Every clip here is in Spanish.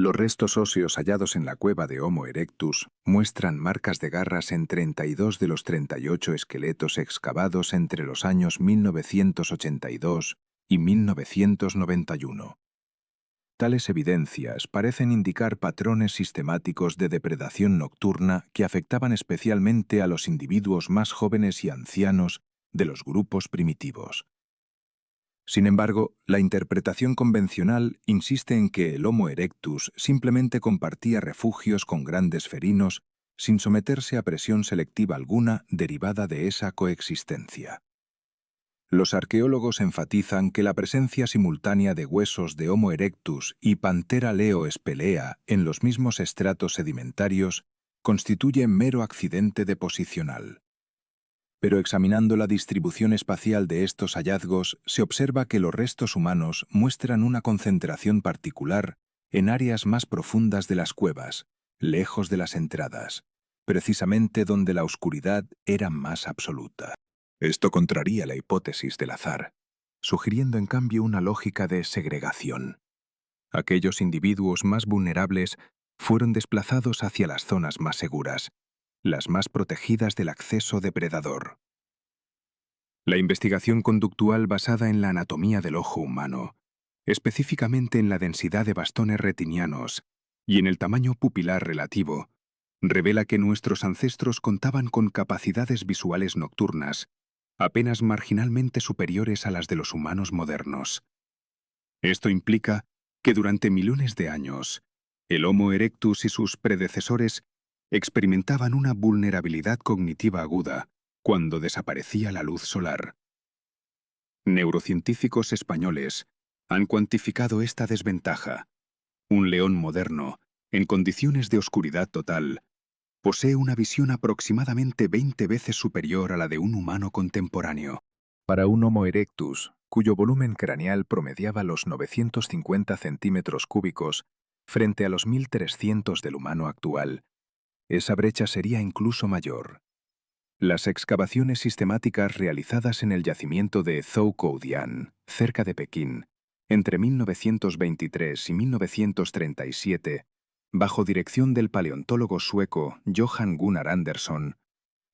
Los restos óseos hallados en la cueva de Homo erectus muestran marcas de garras en 32 de los 38 esqueletos excavados entre los años 1982 y 1991. Tales evidencias parecen indicar patrones sistemáticos de depredación nocturna que afectaban especialmente a los individuos más jóvenes y ancianos de los grupos primitivos. Sin embargo, la interpretación convencional insiste en que el Homo erectus simplemente compartía refugios con grandes felinos sin someterse a presión selectiva alguna derivada de esa coexistencia. Los arqueólogos enfatizan que la presencia simultánea de huesos de Homo erectus y Panthera leo spelea en los mismos estratos sedimentarios constituye mero accidente deposicional. Pero examinando la distribución espacial de estos hallazgos, se observa que los restos humanos muestran una concentración particular en áreas más profundas de las cuevas, lejos de las entradas, precisamente donde la oscuridad era más absoluta. Esto contraría la hipótesis del azar, sugiriendo en cambio una lógica de segregación. Aquellos individuos más vulnerables fueron desplazados hacia las zonas más seguras, las más protegidas del acceso depredador. La investigación conductual basada en la anatomía del ojo humano, específicamente en la densidad de bastones retinianos y en el tamaño pupilar relativo, revela que nuestros ancestros contaban con capacidades visuales nocturnas apenas marginalmente superiores a las de los humanos modernos. Esto implica que durante millones de años, el Homo erectus y sus predecesores experimentaban una vulnerabilidad cognitiva aguda cuando desaparecía la luz solar. Neurocientíficos españoles han cuantificado esta desventaja. Un león moderno, en condiciones de oscuridad total, posee una visión aproximadamente 20 veces superior a la de un humano contemporáneo. Para un Homo erectus, cuyo volumen craneal promediaba los 950 centímetros cúbicos frente a los 1300 del humano actual, esa brecha sería incluso mayor. Las excavaciones sistemáticas realizadas en el yacimiento de Zhoukoudian, cerca de Pekín, entre 1923 y 1937, bajo dirección del paleontólogo sueco Johan Gunnar Andersson,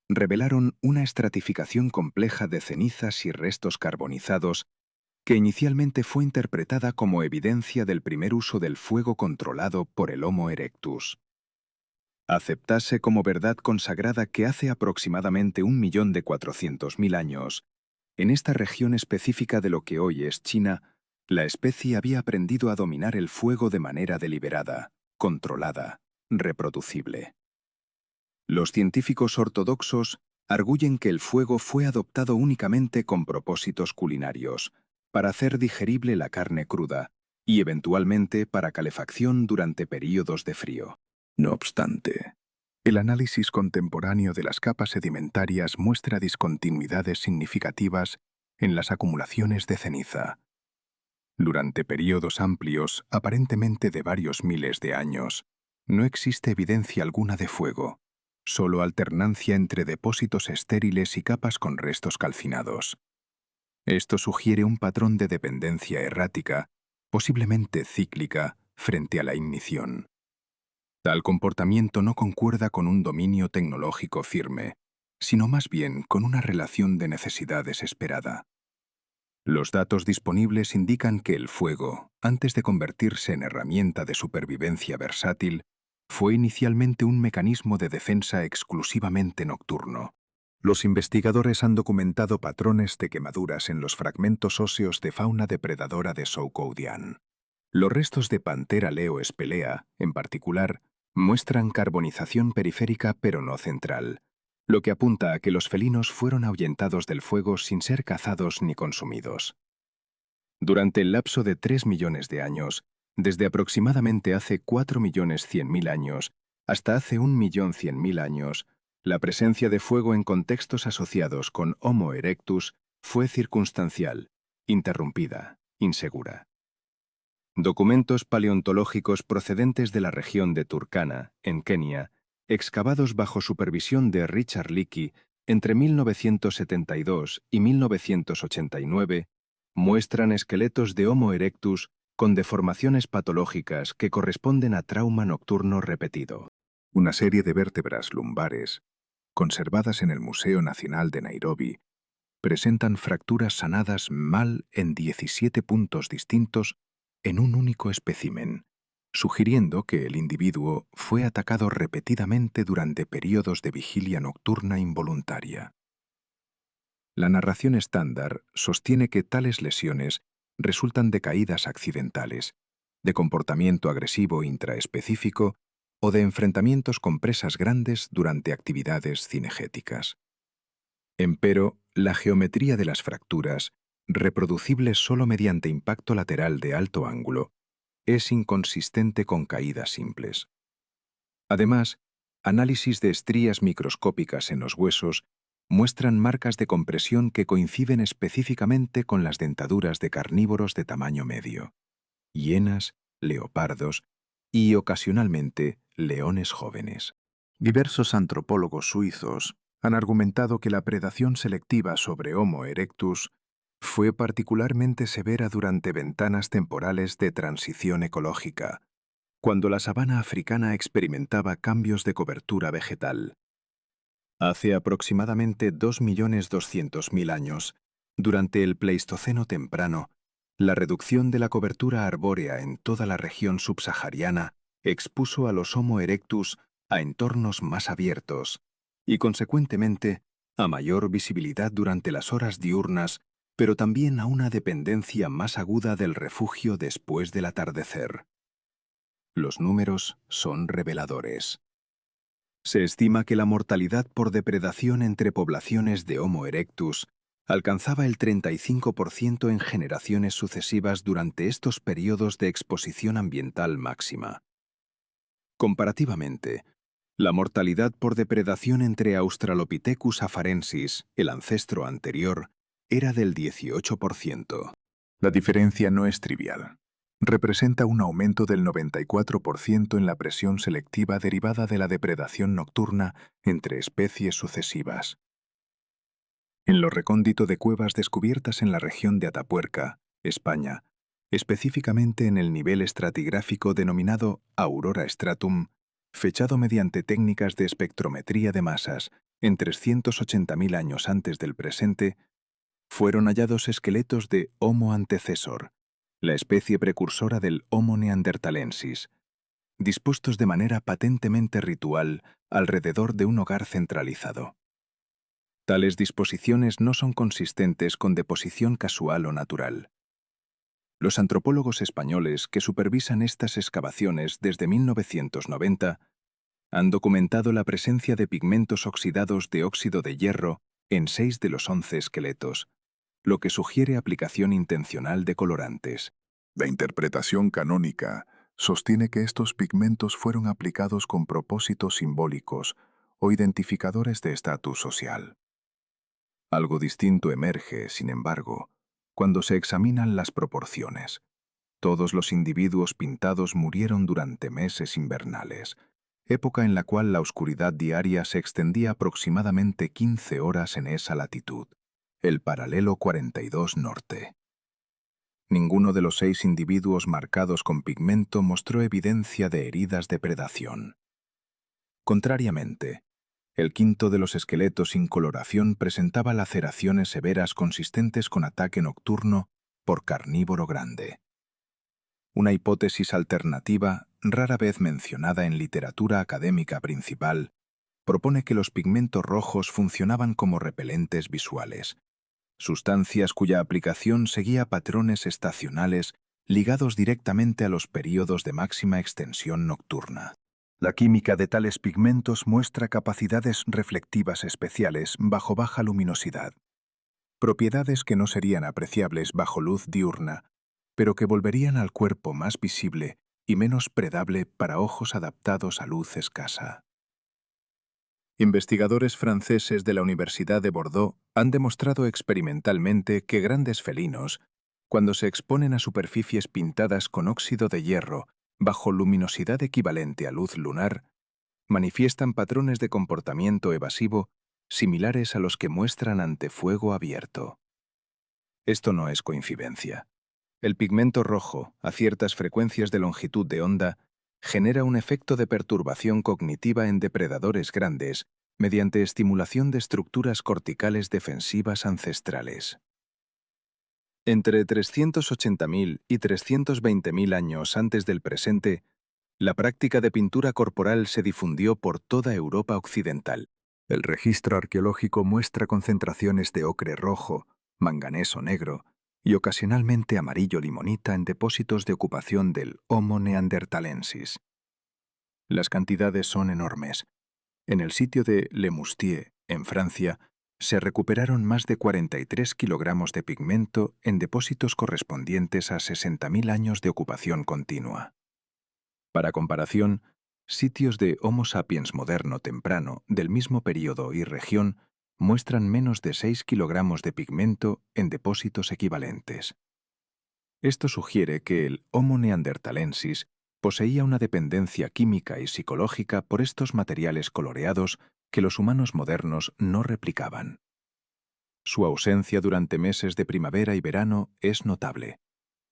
revelaron una estratificación compleja de cenizas y restos carbonizados que inicialmente fue interpretada como evidencia del primer uso del fuego controlado por el Homo erectus. Aceptase como verdad consagrada que hace aproximadamente 1.400.000 años, en esta región específica de lo que hoy es China, la especie había aprendido a dominar el fuego de manera deliberada, controlada, reproducible. Los científicos ortodoxos arguyen que el fuego fue adoptado únicamente con propósitos culinarios, para hacer digerible la carne cruda, y eventualmente para calefacción durante períodos de frío. No obstante, el análisis contemporáneo de las capas sedimentarias muestra discontinuidades significativas en las acumulaciones de ceniza. Durante períodos amplios, aparentemente de varios miles de años, no existe evidencia alguna de fuego, solo alternancia entre depósitos estériles y capas con restos calcinados. Esto sugiere un patrón de dependencia errática, posiblemente cíclica, frente a la ignición. Tal comportamiento no concuerda con un dominio tecnológico firme, sino más bien con una relación de necesidad desesperada. Los datos disponibles indican que el fuego, antes de convertirse en herramienta de supervivencia versátil, fue inicialmente un mecanismo de defensa exclusivamente nocturno. Los investigadores han documentado patrones de quemaduras en los fragmentos óseos de fauna depredadora de Zhoukoudian. Los restos de Panthera leo spelea, en particular, muestran carbonización periférica pero no central, lo que apunta a que los felinos fueron ahuyentados del fuego sin ser cazados ni consumidos. Durante el lapso de 3 millones de años, desde aproximadamente hace 4.100.000 años hasta hace 1.100.000 años, la presencia de fuego en contextos asociados con Homo erectus fue circunstancial, interrumpida, insegura. Documentos paleontológicos procedentes de la región de Turkana, en Kenia, excavados bajo supervisión de Richard Leakey entre 1972 y 1989, muestran esqueletos de Homo erectus con deformaciones patológicas que corresponden a trauma nocturno repetido. Una serie de vértebras lumbares, conservadas en el Museo Nacional de Nairobi, presentan fracturas sanadas mal en 17 puntos distintos en un único espécimen, sugiriendo que el individuo fue atacado repetidamente durante periodos de vigilia nocturna involuntaria. La narración estándar sostiene que tales lesiones resultan de caídas accidentales, de comportamiento agresivo intraespecífico o de enfrentamientos con presas grandes durante actividades cinegéticas. Empero, la geometría de las fracturas, reproducible solo mediante impacto lateral de alto ángulo, es inconsistente con caídas simples. Además, análisis de estrías microscópicas en los huesos muestran marcas de compresión que coinciden específicamente con las dentaduras de carnívoros de tamaño medio, hienas, leopardos y, ocasionalmente, leones jóvenes. Diversos antropólogos suizos han argumentado que la predación selectiva sobre Homo erectus fue particularmente severa durante ventanas temporales de transición ecológica, cuando la sabana africana experimentaba cambios de cobertura vegetal. Hace aproximadamente 2.200.000 años, durante el Pleistoceno temprano, la reducción de la cobertura arbórea en toda la región subsahariana expuso a los Homo erectus a entornos más abiertos y, consecuentemente, a mayor visibilidad durante las horas diurnas, pero también a una dependencia más aguda del refugio después del atardecer. Los números son reveladores. Se estima que la mortalidad por depredación entre poblaciones de Homo erectus alcanzaba el 35% en generaciones sucesivas durante estos periodos de exposición ambiental máxima. Comparativamente, la mortalidad por depredación entre Australopithecus afarensis, el ancestro anterior, era del 18%. La diferencia no es trivial. Representa un aumento del 94% en la presión selectiva derivada de la depredación nocturna entre especies sucesivas. En lo recóndito de cuevas descubiertas en la región de Atapuerca, España, específicamente en el nivel estratigráfico denominado Aurora Stratum, fechado mediante técnicas de espectrometría de masas en 380.000 años antes del presente, fueron hallados esqueletos de Homo antecessor, la especie precursora del Homo neanderthalensis, dispuestos de manera patentemente ritual alrededor de un hogar centralizado. Tales disposiciones no son consistentes con deposición casual o natural. Los antropólogos españoles que supervisan estas excavaciones desde 1990 han documentado la presencia de pigmentos oxidados de óxido de hierro en 6 de los 11 esqueletos, lo que sugiere aplicación intencional de colorantes. La interpretación canónica sostiene que estos pigmentos fueron aplicados con propósitos simbólicos o identificadores de estatus social. Algo distinto emerge, sin embargo, cuando se examinan las proporciones. Todos los individuos pintados murieron durante meses invernales, época en la cual la oscuridad diaria se extendía aproximadamente 15 horas en esa latitud, el paralelo 42 norte. Ninguno de los 6 individuos marcados con pigmento mostró evidencia de heridas de predación. Contrariamente, el quinto de los esqueletos sin coloración presentaba laceraciones severas consistentes con ataque nocturno por carnívoro grande. Una hipótesis alternativa, rara vez mencionada en literatura académica principal, propone que los pigmentos rojos funcionaban como repelentes visuales, sustancias cuya aplicación seguía patrones estacionales ligados directamente a los períodos de máxima extensión nocturna. La química de tales pigmentos muestra capacidades reflectivas especiales bajo baja luminosidad, propiedades que no serían apreciables bajo luz diurna, pero que volverían al cuerpo más visible y menos predable para ojos adaptados a luz escasa. Investigadores franceses de la Universidad de Bordeaux han demostrado experimentalmente que grandes felinos, cuando se exponen a superficies pintadas con óxido de hierro bajo luminosidad equivalente a luz lunar, manifiestan patrones de comportamiento evasivo similares a los que muestran ante fuego abierto. Esto no es coincidencia. El pigmento rojo, a ciertas frecuencias de longitud de onda, genera un efecto de perturbación cognitiva en depredadores grandes mediante estimulación de estructuras corticales defensivas ancestrales. Entre 380.000 y 320.000 años antes del presente, la práctica de pintura corporal se difundió por toda Europa occidental. El registro arqueológico muestra concentraciones de ocre rojo, manganeso negro y ocasionalmente amarillo limonita en depósitos de ocupación del Homo neanderthalensis. Las cantidades son enormes. En el sitio de Le Moustier, en Francia, se recuperaron más de 43 kilogramos de pigmento en depósitos correspondientes a 60.000 años de ocupación continua. Para comparación, sitios de Homo sapiens moderno temprano del mismo período y región muestran menos de 6 kilogramos de pigmento en depósitos equivalentes. Esto sugiere que el Homo neanderthalensis poseía una dependencia química y psicológica por estos materiales coloreados que los humanos modernos no replicaban. Su ausencia durante meses de primavera y verano es notable.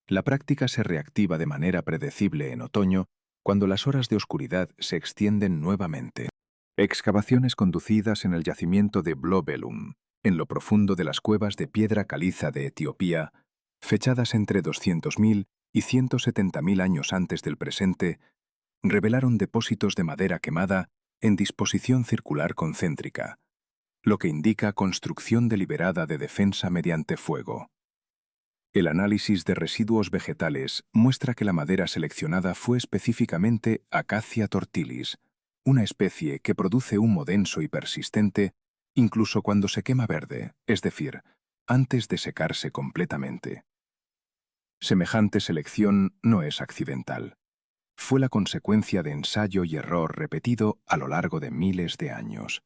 La práctica se reactiva de manera predecible en otoño, cuando las horas de oscuridad se extienden nuevamente. Excavaciones conducidas en el yacimiento de Blåbellum, en lo profundo de las cuevas de piedra caliza de Etiopía, fechadas entre 200.000 y 170.000 años antes del presente, revelaron depósitos de madera quemada en disposición circular concéntrica, lo que indica construcción deliberada de defensa mediante fuego. El análisis de residuos vegetales muestra que la madera seleccionada fue específicamente Acacia tortilis, una especie que produce humo denso y persistente incluso cuando se quema verde, es decir, antes de secarse completamente. Semejante selección no es accidental. Fue la consecuencia de ensayo y error repetido a lo largo de miles de años.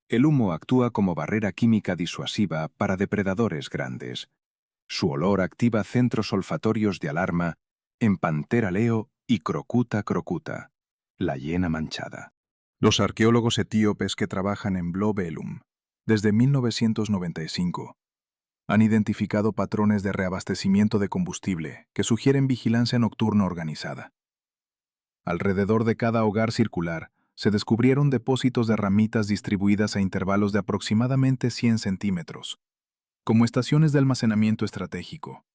El humo actúa como barrera química disuasiva para depredadores grandes. Su olor activa centros olfatorios de alarma en Panthera leo y Crocuta crocuta, la hiena manchada. Los arqueólogos etíopes que trabajan en Blåbellum desde 1995 han identificado patrones de reabastecimiento de combustible que sugieren vigilancia nocturna organizada. Alrededor de cada hogar circular se descubrieron depósitos de ramitas distribuidas a intervalos de aproximadamente 100 centímetros, como estaciones de almacenamiento estratégico.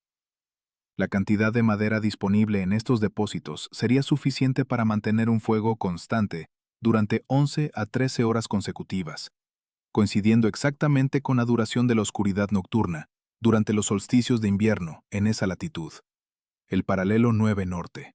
La cantidad de madera disponible en estos depósitos sería suficiente para mantener un fuego constante durante 11 a 13 horas consecutivas, coincidiendo exactamente con la duración de la oscuridad nocturna durante los solsticios de invierno en esa latitud, el paralelo 9 norte.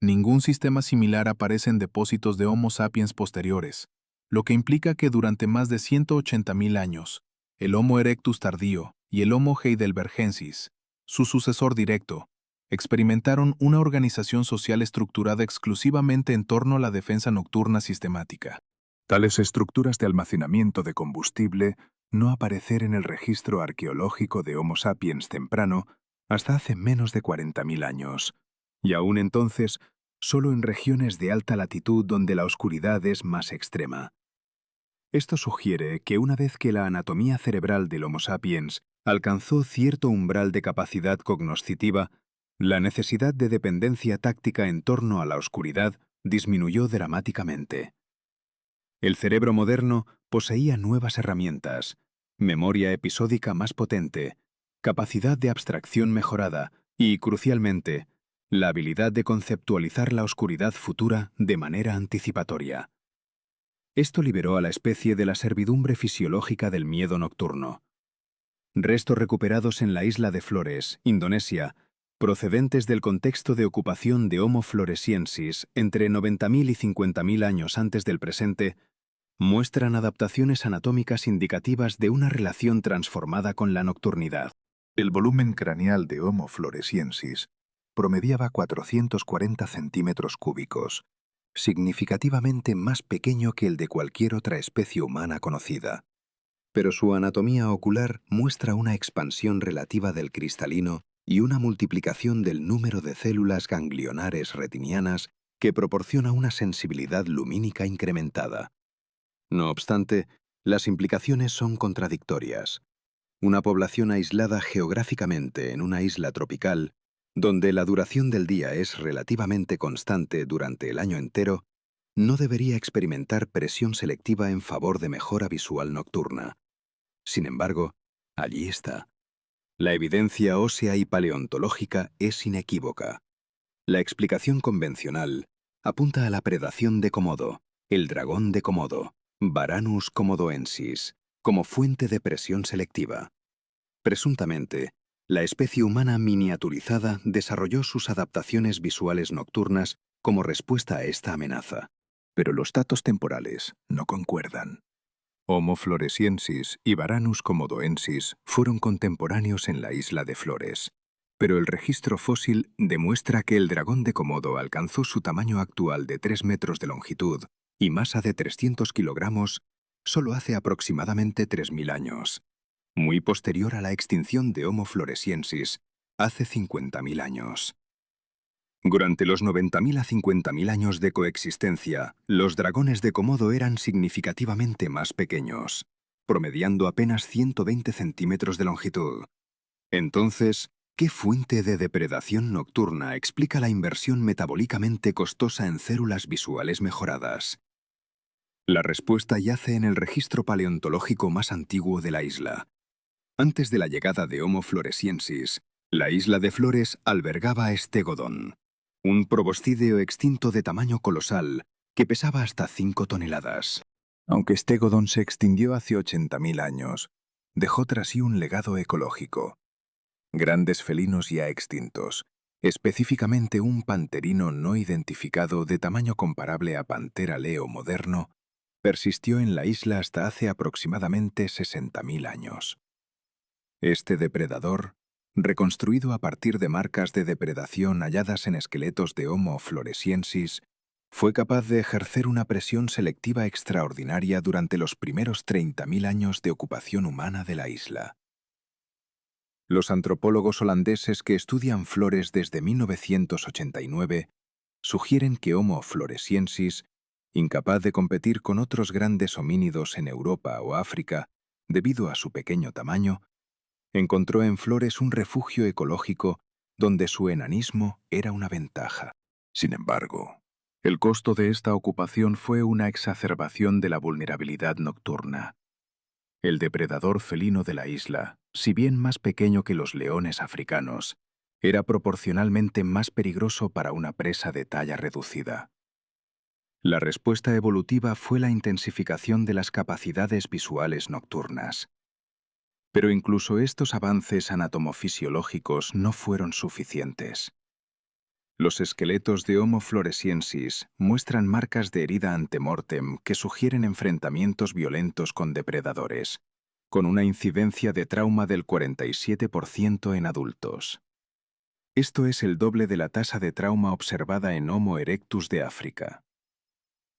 Ningún sistema similar aparece en depósitos de Homo sapiens posteriores, lo que implica que durante más de 180.000 años, el Homo erectus tardío y el Homo heidelbergensis, su sucesor directo, experimentaron una organización social estructurada exclusivamente en torno a la defensa nocturna sistemática. Tales estructuras de almacenamiento de combustible no aparecen en el registro arqueológico de Homo sapiens temprano hasta hace menos de 40.000 años, y aún entonces solo en regiones de alta latitud donde la oscuridad es más extrema. Esto sugiere que una vez que la anatomía cerebral del Homo sapiens alcanzó cierto umbral de capacidad cognoscitiva, la necesidad de dependencia táctica en torno a la oscuridad disminuyó dramáticamente. El cerebro moderno poseía nuevas herramientas, memoria episódica más potente, capacidad de abstracción mejorada y, crucialmente, la habilidad de conceptualizar la oscuridad futura de manera anticipatoria. Esto liberó a la especie de la servidumbre fisiológica del miedo nocturno. Restos recuperados en la isla de Flores, Indonesia, procedentes del contexto de ocupación de Homo floresiensis entre 90.000 y 50.000 años antes del presente, muestran adaptaciones anatómicas indicativas de una relación transformada con la nocturnidad. El volumen craneal de Homo floresiensis promediaba 440 centímetros cúbicos, significativamente más pequeño que el de cualquier otra especie humana conocida. Pero su anatomía ocular muestra una expansión relativa del cristalino y una multiplicación del número de células ganglionares retinianas que proporciona una sensibilidad lumínica incrementada. No obstante, las implicaciones son contradictorias. Una población aislada geográficamente en una isla tropical, donde la duración del día es relativamente constante durante el año entero, no debería experimentar presión selectiva en favor de mejora visual nocturna. Sin embargo, allí está. La evidencia ósea y paleontológica es inequívoca. La explicación convencional apunta a la predación de Komodo, el dragón de Komodo, Varanus komodoensis, como fuente de presión selectiva. Presuntamente, la especie humana miniaturizada desarrolló sus adaptaciones visuales nocturnas como respuesta a esta amenaza. Pero los datos temporales no concuerdan. Homo floresiensis y Varanus komodoensis fueron contemporáneos en la isla de Flores, pero el registro fósil demuestra que el dragón de Komodo alcanzó su tamaño actual de 3 metros de longitud y masa de 300 kilogramos solo hace aproximadamente 3.000 años, muy posterior a la extinción de Homo floresiensis, hace 50.000 años. Durante los 90.000 a 50.000 años de coexistencia, los dragones de Komodo eran significativamente más pequeños, promediando apenas 120 centímetros de longitud. Entonces, ¿qué fuente de depredación nocturna explica la inversión metabólicamente costosa en células visuales mejoradas? La respuesta yace en el registro paleontológico más antiguo de la isla. Antes de la llegada de Homo floresiensis, la isla de Flores albergaba a Stegodon, un proboscideo extinto de tamaño colosal que pesaba hasta 5 toneladas. Aunque Stegodon se extinguió hace 80.000 años, dejó tras sí un legado ecológico. Grandes felinos ya extintos, específicamente un panterino no identificado de tamaño comparable a Pantera leo moderno, persistió en la isla hasta hace aproximadamente 60.000 años. Este depredador, reconstruido a partir de marcas de depredación halladas en esqueletos de Homo floresiensis, fue capaz de ejercer una presión selectiva extraordinaria durante los primeros 30.000 años de ocupación humana de la isla. Los antropólogos holandeses que estudian flores desde 1989 sugieren que Homo floresiensis, incapaz de competir con otros grandes homínidos en Europa o África debido a su pequeño tamaño, encontró en Flores un refugio ecológico donde su enanismo era una ventaja. Sin embargo, el costo de esta ocupación fue una exacerbación de la vulnerabilidad nocturna. El depredador felino de la isla, si bien más pequeño que los leones africanos, era proporcionalmente más peligroso para una presa de talla reducida. La respuesta evolutiva fue la intensificación de las capacidades visuales nocturnas. Pero incluso estos avances anatomofisiológicos no fueron suficientes. Los esqueletos de Homo floresiensis muestran marcas de herida antemortem que sugieren enfrentamientos violentos con depredadores, con una incidencia de trauma del 47% en adultos. Esto es el doble de la tasa de trauma observada en Homo erectus de África.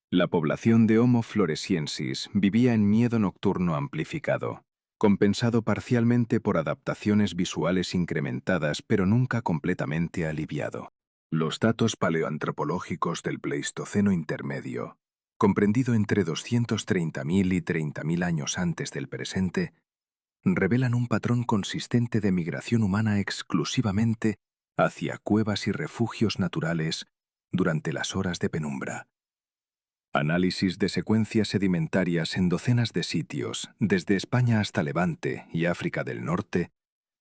La población de Homo floresiensis vivía en miedo nocturno amplificado, compensado parcialmente por adaptaciones visuales incrementadas pero nunca completamente aliviado. Los datos paleoantropológicos del Pleistoceno intermedio, comprendido entre 230.000 y 30.000 años antes del presente, revelan un patrón consistente de migración humana exclusivamente hacia cuevas y refugios naturales durante las horas de penumbra. Análisis de secuencias sedimentarias en docenas de sitios, desde España hasta Levante y África del Norte,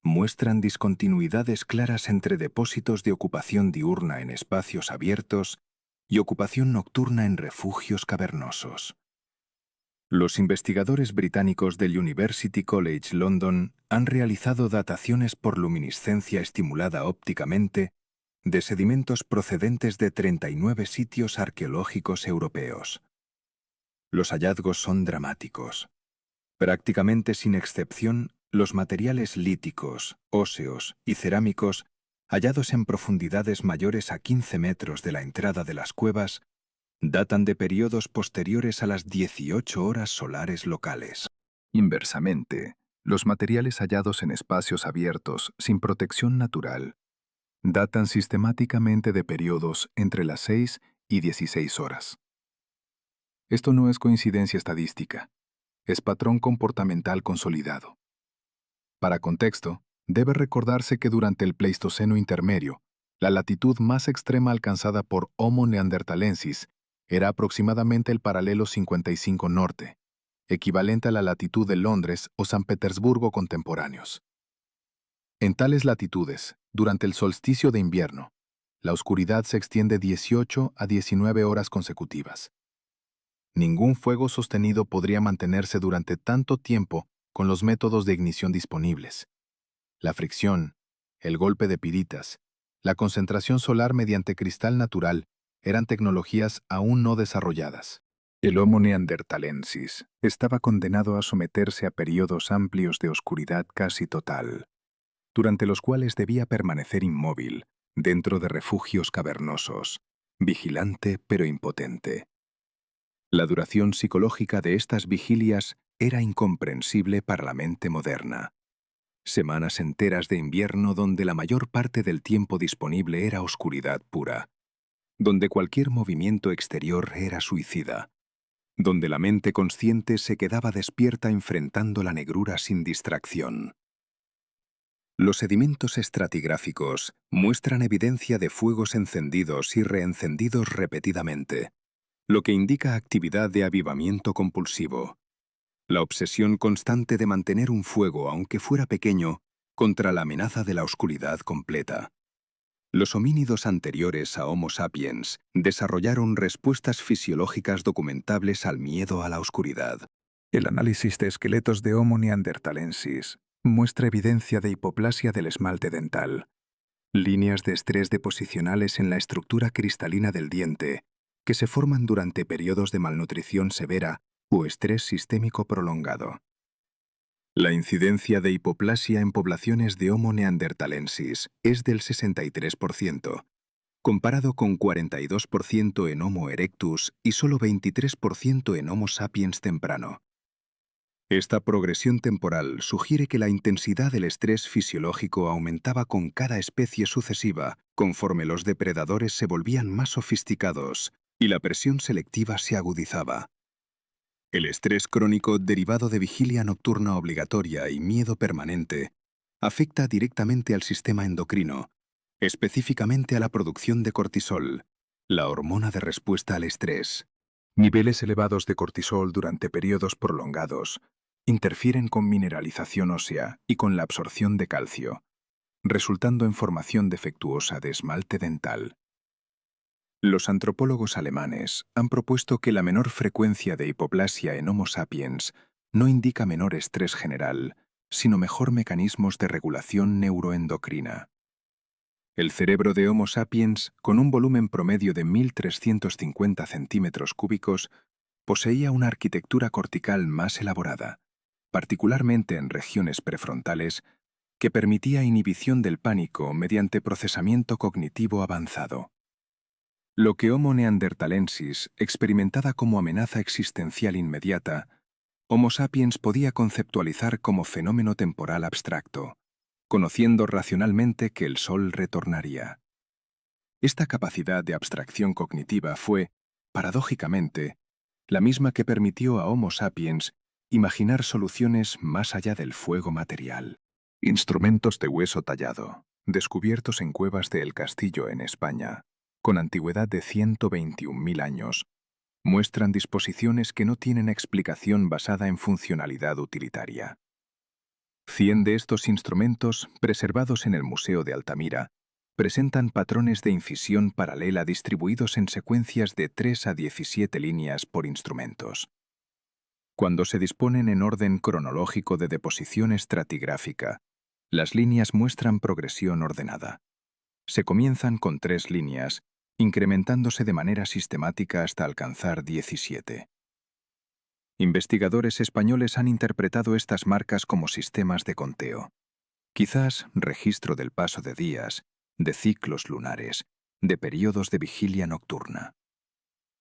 muestran discontinuidades claras entre depósitos de ocupación diurna en espacios abiertos y ocupación nocturna en refugios cavernosos. Los investigadores británicos del University College London han realizado dataciones por luminiscencia estimulada ópticamente de sedimentos procedentes de 39 sitios arqueológicos europeos. Los hallazgos son dramáticos. Prácticamente sin excepción, los materiales líticos, óseos y cerámicos hallados en profundidades mayores a 15 metros de la entrada de las cuevas datan de periodos posteriores a las 18 horas solares locales. Inversamente, los materiales hallados en espacios abiertos sin protección natural datan sistemáticamente de periodos entre las 6 y 16 horas. Esto no es coincidencia estadística, es patrón comportamental consolidado. Para contexto, debe recordarse que durante el Pleistoceno intermedio, la latitud más extrema alcanzada por Homo neanderthalensis era aproximadamente el paralelo 55 norte, equivalente a la latitud de Londres o San Petersburgo contemporáneos. En tales latitudes, durante el solsticio de invierno, la oscuridad se extiende 18 a 19 horas consecutivas. Ningún fuego sostenido podría mantenerse durante tanto tiempo con los métodos de ignición disponibles. La fricción, el golpe de piritas, la concentración solar mediante cristal natural eran tecnologías aún no desarrolladas. El Homo neanderthalensis estaba condenado a someterse a periodos amplios de oscuridad casi total, durante los cuales debía permanecer inmóvil, dentro de refugios cavernosos, vigilante pero impotente. La duración psicológica de estas vigilias era incomprensible para la mente moderna. Semanas enteras de invierno donde la mayor parte del tiempo disponible era oscuridad pura, donde cualquier movimiento exterior era suicida, donde la mente consciente se quedaba despierta enfrentando la negrura sin distracción. Los sedimentos estratigráficos muestran evidencia de fuegos encendidos y reencendidos repetidamente, lo que indica actividad de avivamiento compulsivo. La obsesión constante de mantener un fuego, aunque fuera pequeño, contra la amenaza de la oscuridad completa. Los homínidos anteriores a Homo sapiens desarrollaron respuestas fisiológicas documentables al miedo a la oscuridad. El análisis de esqueletos de Homo neanderthalensis muestra evidencia de hipoplasia del esmalte dental, líneas de estrés deposicionales en la estructura cristalina del diente, que se forman durante periodos de malnutrición severa o estrés sistémico prolongado. La incidencia de hipoplasia en poblaciones de Homo neanderthalensis es del 63%, comparado con 42% en Homo erectus y solo 23% en Homo sapiens temprano. Esta progresión temporal sugiere que la intensidad del estrés fisiológico aumentaba con cada especie sucesiva conforme los depredadores se volvían más sofisticados y la presión selectiva se agudizaba. El estrés crónico derivado de vigilia nocturna obligatoria y miedo permanente afecta directamente al sistema endocrino, específicamente a la producción de cortisol, la hormona de respuesta al estrés. Niveles elevados de cortisol durante periodos prolongados interfieren con mineralización ósea y con la absorción de calcio, resultando en formación defectuosa de esmalte dental. Los antropólogos alemanes han propuesto que la menor frecuencia de hipoplasia en Homo sapiens no indica menor estrés general, sino mejor mecanismos de regulación neuroendocrina. El cerebro de Homo sapiens, con un volumen promedio de 1.350 centímetros cúbicos, poseía una arquitectura cortical más elaborada, particularmente en regiones prefrontales, que permitía inhibición del pánico mediante procesamiento cognitivo avanzado. Lo que Homo neanderthalensis experimentaba como amenaza existencial inmediata, Homo sapiens podía conceptualizar como fenómeno temporal abstracto, conociendo racionalmente que el Sol retornaría. Esta capacidad de abstracción cognitiva fue, paradójicamente, la misma que permitió a Homo sapiens imaginar soluciones más allá del fuego material. Instrumentos de hueso tallado, descubiertos en cuevas de El Castillo en España, con antigüedad de 121.000 años, muestran disposiciones que no tienen explicación basada en funcionalidad utilitaria. 100 de estos instrumentos, preservados en el Museo de Altamira, presentan patrones de incisión paralela distribuidos en secuencias de 3 a 17 líneas por instrumentos. Cuando se disponen en orden cronológico de deposición estratigráfica, las líneas muestran progresión ordenada. Se comienzan con 3 líneas, incrementándose de manera sistemática hasta alcanzar 17. Investigadores españoles han interpretado estas marcas como sistemas de conteo. Quizás registro del paso de días, de ciclos lunares, de periodos de vigilia nocturna.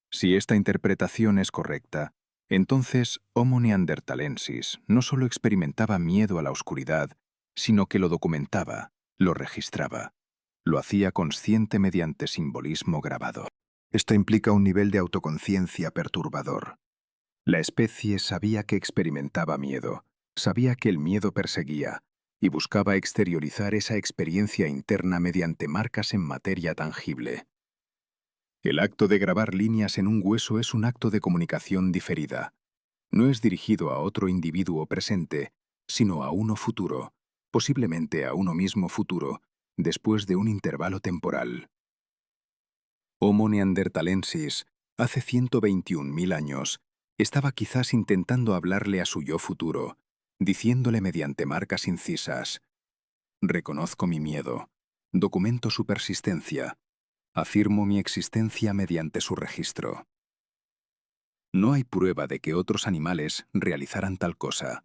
Si esta interpretación es correcta, entonces Homo neanderthalensis no solo experimentaba miedo a la oscuridad, sino que lo documentaba, lo registraba. Lo hacía consciente mediante simbolismo grabado. Esto implica un nivel de autoconciencia perturbador. La especie sabía que experimentaba miedo, sabía que el miedo perseguía, y buscaba exteriorizar esa experiencia interna mediante marcas en materia tangible. El acto de grabar líneas en un hueso es un acto de comunicación diferida. No es dirigido a otro individuo presente, sino a uno futuro, posiblemente a uno mismo futuro, después de un intervalo temporal. Homo neanderthalensis, hace 121.000 años, estaba quizás intentando hablarle a su yo futuro, diciéndole mediante marcas incisas: reconozco mi miedo, documento su persistencia, afirmo mi existencia mediante su registro. No hay prueba de que otros animales realizaran tal cosa.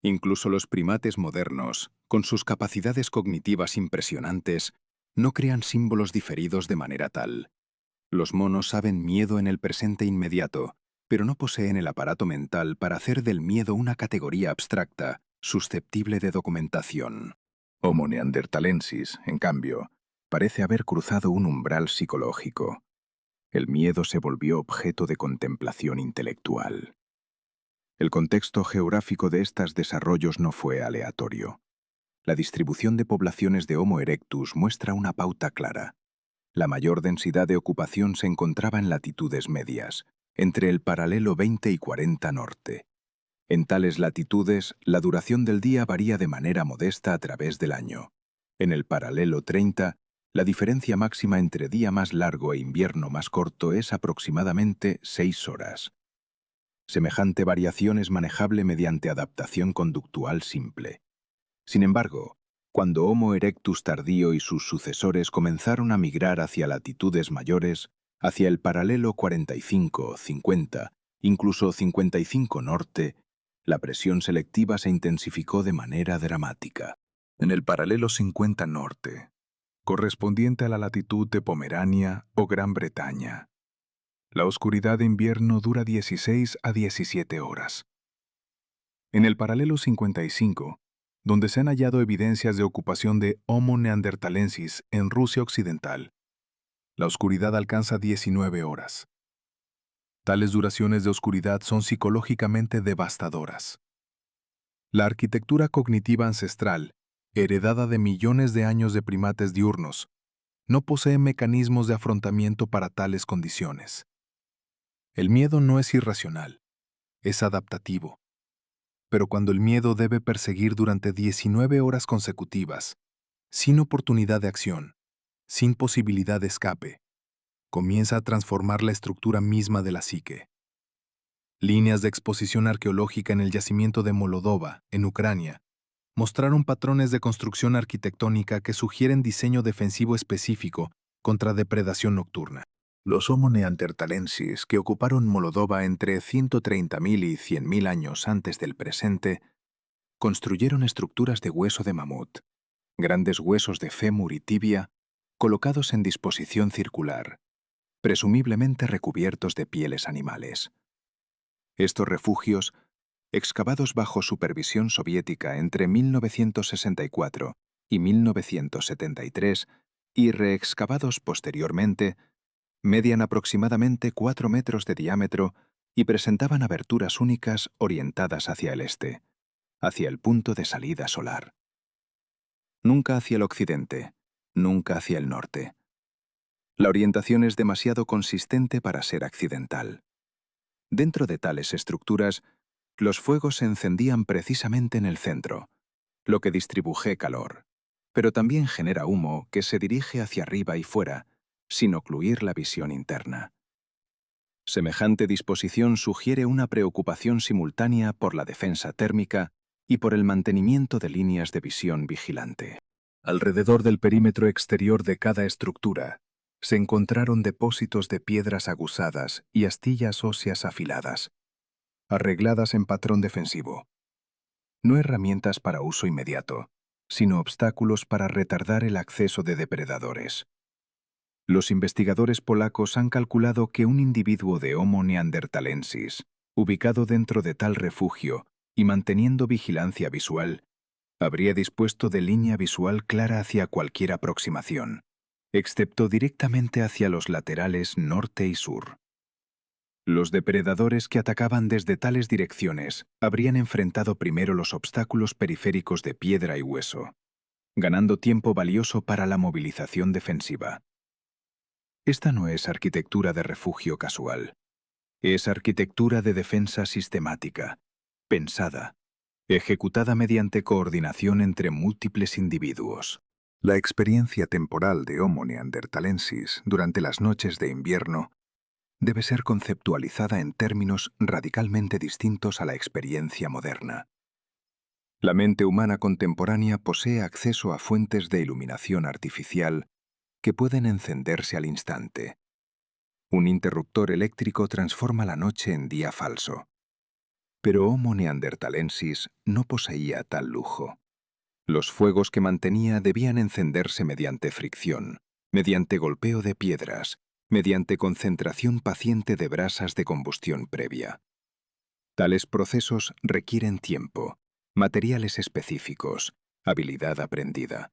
Incluso los primates modernos, con sus capacidades cognitivas impresionantes, no crean símbolos diferidos de manera tal. Los monos saben miedo en el presente inmediato, pero no poseen el aparato mental para hacer del miedo una categoría abstracta, susceptible de documentación. Homo neanderthalensis, en cambio, parece haber cruzado un umbral psicológico. El miedo se volvió objeto de contemplación intelectual. El contexto geográfico de estos desarrollos no fue aleatorio. La distribución de poblaciones de Homo erectus muestra una pauta clara. La mayor densidad de ocupación se encontraba en latitudes medias, entre el paralelo 20 y 40 norte. En tales latitudes, la duración del día varía de manera modesta a través del año. En el paralelo 30, la diferencia máxima entre día más largo e invierno más corto es aproximadamente 6 horas. Semejante variación es manejable mediante adaptación conductual simple. Sin embargo, cuando Homo erectus tardío y sus sucesores comenzaron a migrar hacia latitudes mayores, hacia el paralelo 45, 50, incluso 55 norte, la presión selectiva se intensificó de manera dramática. En el paralelo 50 norte, correspondiente a la latitud de Pomerania o Gran Bretaña, la oscuridad de invierno dura 16 a 17 horas. En el paralelo 55, donde se han hallado evidencias de ocupación de Homo neanderthalensis en Rusia occidental, la oscuridad alcanza 19 horas. Tales duraciones de oscuridad son psicológicamente devastadoras. La arquitectura cognitiva ancestral, heredada de millones de años de primates diurnos, no posee mecanismos de afrontamiento para tales condiciones. El miedo no es irracional, es adaptativo. Pero cuando el miedo debe perseguir durante 19 horas consecutivas, sin oportunidad de acción, sin posibilidad de escape, comienza a transformar la estructura misma de la psique. Líneas de exposición arqueológica en el yacimiento de Molodova, en Ucrania, mostraron patrones de construcción arquitectónica que sugieren diseño defensivo específico contra depredación nocturna. Los Homo neanderthalensis que ocuparon Molodova entre 130.000 y 100.000 años antes del presente construyeron estructuras de hueso de mamut, grandes huesos de fémur y tibia, colocados en disposición circular, presumiblemente recubiertos de pieles animales. Estos refugios, excavados bajo supervisión soviética entre 1964 y 1973 y reexcavados posteriormente, medían aproximadamente 4 metros de diámetro y presentaban aberturas únicas orientadas hacia el este, hacia el punto de salida solar. Nunca hacia el occidente, nunca hacia el norte. La orientación es demasiado consistente para ser accidental. Dentro de tales estructuras, los fuegos se encendían precisamente en el centro, lo que distribuye calor, pero también genera humo que se dirige hacia arriba y fuera, sin ocluir la visión interna. Semejante disposición sugiere una preocupación simultánea por la defensa térmica y por el mantenimiento de líneas de visión vigilante. Alrededor del perímetro exterior de cada estructura, se encontraron depósitos de piedras aguzadas y astillas óseas afiladas, arregladas en patrón defensivo. No herramientas para uso inmediato, sino obstáculos para retardar el acceso de depredadores. Los investigadores polacos han calculado que un individuo de Homo neanderthalensis, ubicado dentro de tal refugio y manteniendo vigilancia visual, habría dispuesto de línea visual clara hacia cualquier aproximación, excepto directamente hacia los laterales norte y sur. Los depredadores que atacaban desde tales direcciones habrían enfrentado primero los obstáculos periféricos de piedra y hueso, ganando tiempo valioso para la movilización defensiva. Esta no es arquitectura de refugio casual. Es arquitectura de defensa sistemática, pensada, ejecutada mediante coordinación entre múltiples individuos. La experiencia temporal de Homo neanderthalensis durante las noches de invierno debe ser conceptualizada en términos radicalmente distintos a la experiencia moderna. La mente humana contemporánea posee acceso a fuentes de iluminación artificial que pueden encenderse al instante. Un interruptor eléctrico transforma la noche en día falso. Pero Homo neanderthalensis no poseía tal lujo. Los fuegos que mantenía debían encenderse mediante fricción, mediante golpeo de piedras, mediante concentración paciente de brasas de combustión previa. Tales procesos requieren tiempo, materiales específicos, habilidad aprendida.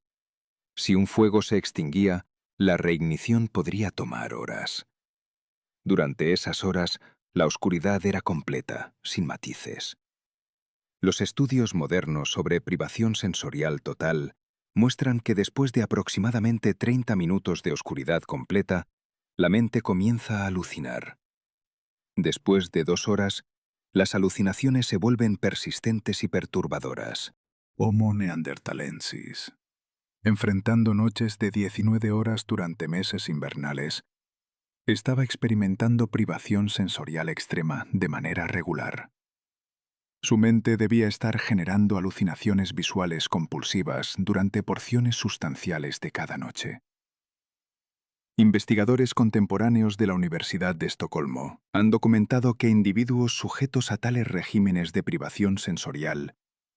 Si un fuego se extinguía, la reignición podría tomar horas. Durante esas horas, la oscuridad era completa, sin matices. Los estudios modernos sobre privación sensorial total muestran que después de aproximadamente 30 minutos de oscuridad completa, la mente comienza a alucinar. Después de 2 horas, las alucinaciones se vuelven persistentes y perturbadoras. Homo neanderthalensis. Enfrentando noches de 19 horas durante meses invernales, estaba experimentando privación sensorial extrema de manera regular. Su mente debía estar generando alucinaciones visuales compulsivas durante porciones sustanciales de cada noche. Investigadores contemporáneos de la Universidad de Estocolmo han documentado que individuos sujetos a tales regímenes de privación sensorial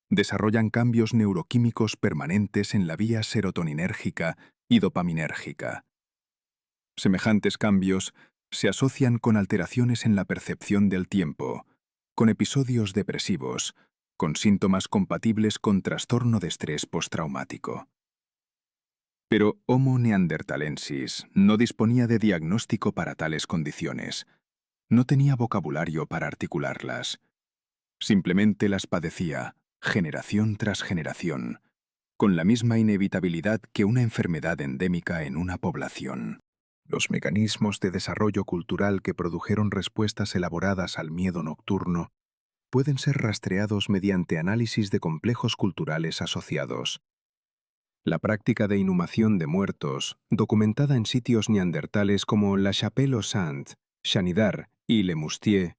desarrollan cambios neuroquímicos permanentes en la vía serotoninérgica y dopaminérgica. Semejantes cambios se asocian con alteraciones en la percepción del tiempo, con episodios depresivos, con síntomas compatibles con trastorno de estrés postraumático. Pero Homo neanderthalensis no disponía de diagnóstico para tales condiciones. No tenía vocabulario para articularlas. Simplemente las padecía, generación tras generación, con la misma inevitabilidad que una enfermedad endémica en una población. Los mecanismos de desarrollo cultural que produjeron respuestas elaboradas al miedo nocturno pueden ser rastreados mediante análisis de complejos culturales asociados. La práctica de inhumación de muertos, documentada en sitios neandertales como La Chapelle-aux-Saints, Chanidar y Le Moustier,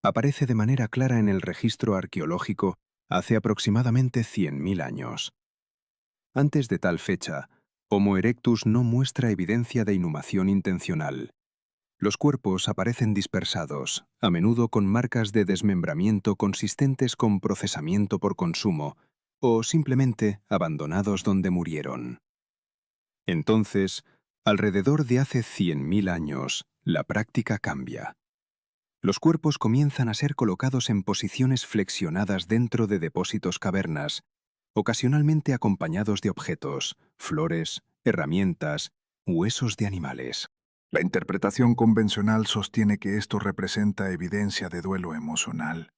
aparece de manera clara en el registro arqueológico hace aproximadamente 100.000 años. Antes de tal fecha, Homo erectus no muestra evidencia de inhumación intencional. Los cuerpos aparecen dispersados, a menudo con marcas de desmembramiento consistentes con procesamiento por consumo, o simplemente abandonados donde murieron. Entonces, alrededor de hace 100.000 años, la práctica cambia. Los cuerpos comienzan a ser colocados en posiciones flexionadas dentro de depósitos cavernas, ocasionalmente acompañados de objetos, flores, herramientas, huesos de animales. La interpretación convencional sostiene que esto representa evidencia de duelo emocional,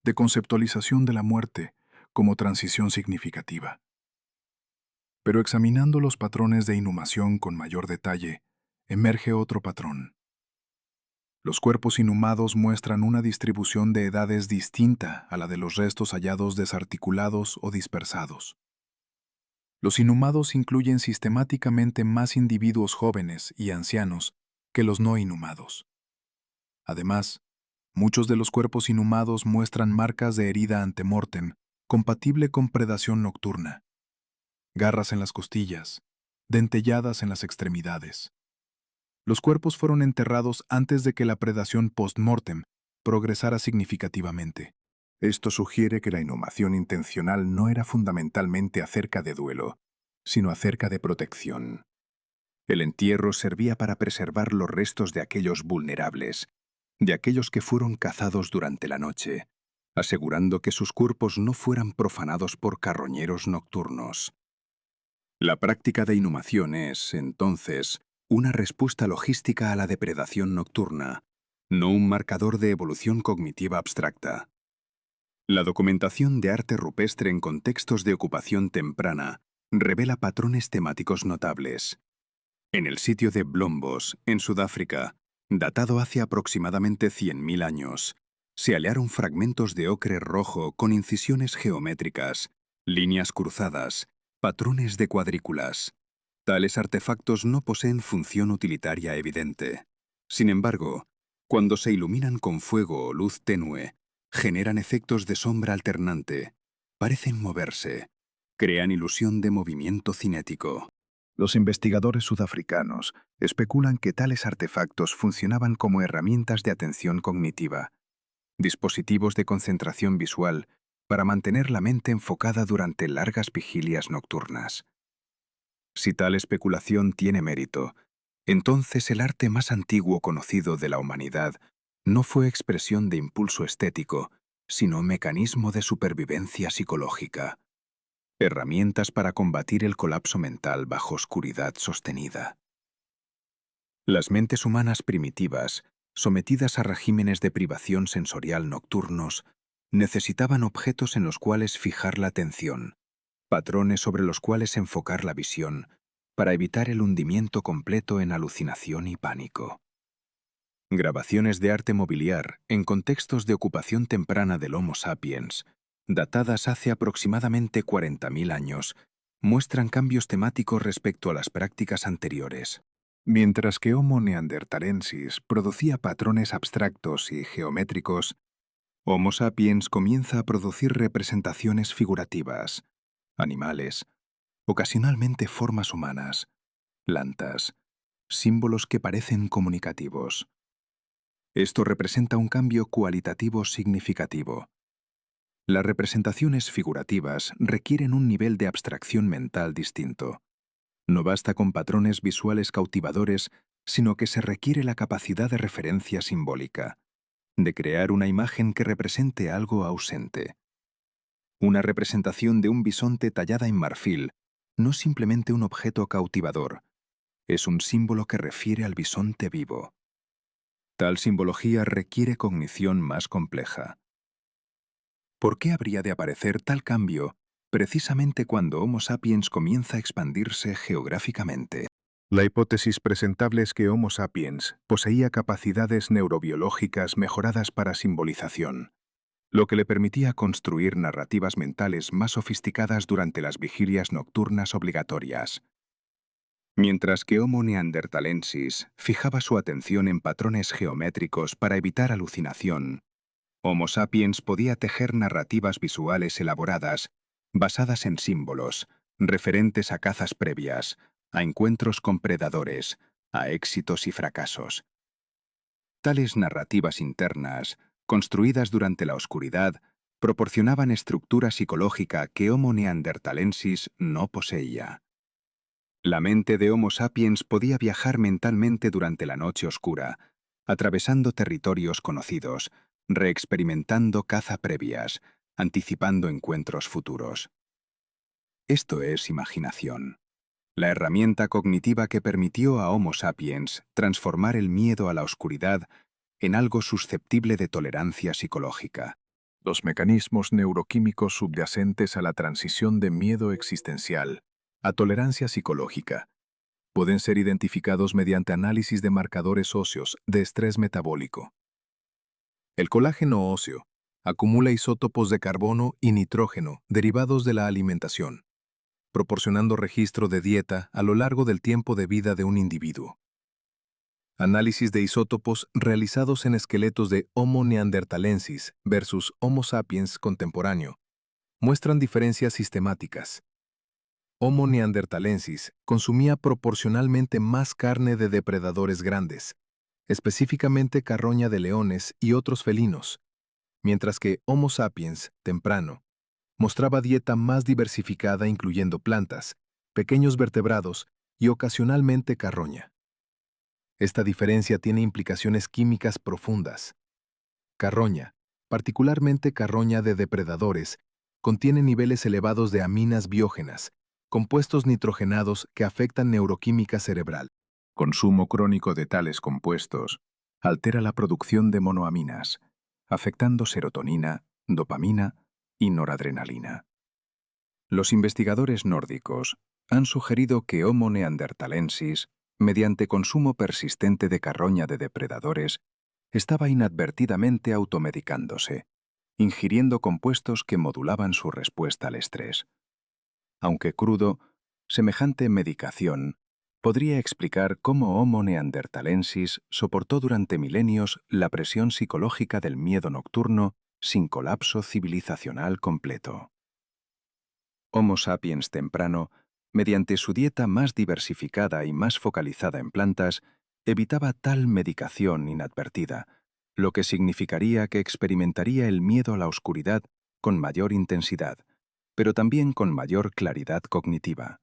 de conceptualización de la muerte como transición significativa. Pero examinando los patrones de inhumación con mayor detalle, emerge otro patrón. Los cuerpos inhumados muestran una distribución de edades distinta a la de los restos hallados desarticulados o dispersados. Los inhumados incluyen sistemáticamente más individuos jóvenes y ancianos que los no inhumados. Además, muchos de los cuerpos inhumados muestran marcas de herida antemortem compatible con predación nocturna, garras en las costillas, dentelladas en las extremidades. Los cuerpos fueron enterrados antes de que la predación post-mortem progresara significativamente. Esto sugiere que la inhumación intencional no era fundamentalmente acerca de duelo, sino acerca de protección. El entierro servía para preservar los restos de aquellos vulnerables, de aquellos que fueron cazados durante la noche, asegurando que sus cuerpos no fueran profanados por carroñeros nocturnos. La práctica de inhumación es, entonces, una respuesta logística a la depredación nocturna, no un marcador de evolución cognitiva abstracta. La documentación de arte rupestre en contextos de ocupación temprana revela patrones temáticos notables. En el sitio de Blombos, en Sudáfrica, datado hace aproximadamente 100.000 años, se hallaron fragmentos de ocre rojo con incisiones geométricas, líneas cruzadas, patrones de cuadrículas. Tales artefactos no poseen función utilitaria evidente. Sin embargo, cuando se iluminan con fuego o luz tenue, generan efectos de sombra alternante, parecen moverse, crean ilusión de movimiento cinético. Los investigadores sudafricanos especulan que tales artefactos funcionaban como herramientas de atención cognitiva, dispositivos de concentración visual para mantener la mente enfocada durante largas vigilias nocturnas. Si tal especulación tiene mérito, entonces el arte más antiguo conocido de la humanidad no fue expresión de impulso estético, sino mecanismo de supervivencia psicológica. Herramientas para combatir el colapso mental bajo oscuridad sostenida. Las mentes humanas primitivas, sometidas a regímenes de privación sensorial nocturnos, necesitaban objetos en los cuales fijar la atención, patrones sobre los cuales enfocar la visión, para evitar el hundimiento completo en alucinación y pánico. Grabaciones de arte mobiliar en contextos de ocupación temprana del Homo sapiens, datadas hace aproximadamente 40.000 años, muestran cambios temáticos respecto a las prácticas anteriores. Mientras que Homo neanderthalensis producía patrones abstractos y geométricos, Homo sapiens comienza a producir representaciones figurativas, animales, ocasionalmente formas humanas, plantas, símbolos que parecen comunicativos. Esto representa un cambio cualitativo significativo. Las representaciones figurativas requieren un nivel de abstracción mental distinto. No basta con patrones visuales cautivadores, sino que se requiere la capacidad de referencia simbólica, de crear una imagen que represente algo ausente. Una representación de un bisonte tallada en marfil no es simplemente un objeto cautivador, es un símbolo que refiere al bisonte vivo. Tal simbología requiere cognición más compleja. ¿Por qué habría de aparecer tal cambio precisamente cuando Homo sapiens comienza a expandirse geográficamente? La hipótesis presentable es que Homo sapiens poseía capacidades neurobiológicas mejoradas para simbolización, lo que le permitía construir narrativas mentales más sofisticadas durante las vigilias nocturnas obligatorias. Mientras que Homo neanderthalensis fijaba su atención en patrones geométricos para evitar alucinación, Homo sapiens podía tejer narrativas visuales elaboradas, basadas en símbolos, referentes a cazas previas, a encuentros con predadores, a éxitos y fracasos. Tales narrativas internas, construidas durante la oscuridad, proporcionaban estructura psicológica que Homo neanderthalensis no poseía. La mente de Homo sapiens podía viajar mentalmente durante la noche oscura, atravesando territorios conocidos, reexperimentando caza previas, anticipando encuentros futuros. Esto es imaginación, la herramienta cognitiva que permitió a Homo sapiens transformar el miedo a la oscuridad en algo susceptible de tolerancia psicológica. Los mecanismos neuroquímicos subyacentes a la transición de miedo existencial a tolerancia psicológica pueden ser identificados mediante análisis de marcadores óseos de estrés metabólico. El colágeno óseo acumula isótopos de carbono y nitrógeno derivados de la alimentación, proporcionando registro de dieta a lo largo del tiempo de vida de un individuo. Análisis de isótopos realizados en esqueletos de Homo neanderthalensis versus Homo sapiens contemporáneo muestran diferencias sistemáticas. Homo neanderthalensis consumía proporcionalmente más carne de depredadores grandes, específicamente carroña de leones y otros felinos, mientras que Homo sapiens, temprano, mostraba dieta más diversificada incluyendo plantas, pequeños vertebrados y ocasionalmente carroña. Esta diferencia tiene implicaciones químicas profundas. Carroña, particularmente carroña de depredadores, contiene niveles elevados de aminas biógenas, compuestos nitrogenados que afectan neuroquímica cerebral. Consumo crónico de tales compuestos Altera la producción de monoaminas, afectando serotonina, dopamina y noradrenalina. Los investigadores nórdicos han sugerido que Homo neanderthalensis, mediante consumo persistente de carroña de depredadores, estaba inadvertidamente automedicándose, ingiriendo compuestos que modulaban su respuesta al estrés. Aunque crudo, semejante medicación podría explicar cómo Homo neanderthalensis soportó durante milenios la presión psicológica del miedo nocturno sin colapso civilizacional completo. Homo sapiens temprano, mediante su dieta más diversificada y más focalizada en plantas, evitaba tal medicación inadvertida, lo que significaría que experimentaría el miedo a la oscuridad con mayor intensidad, pero también con mayor claridad cognitiva.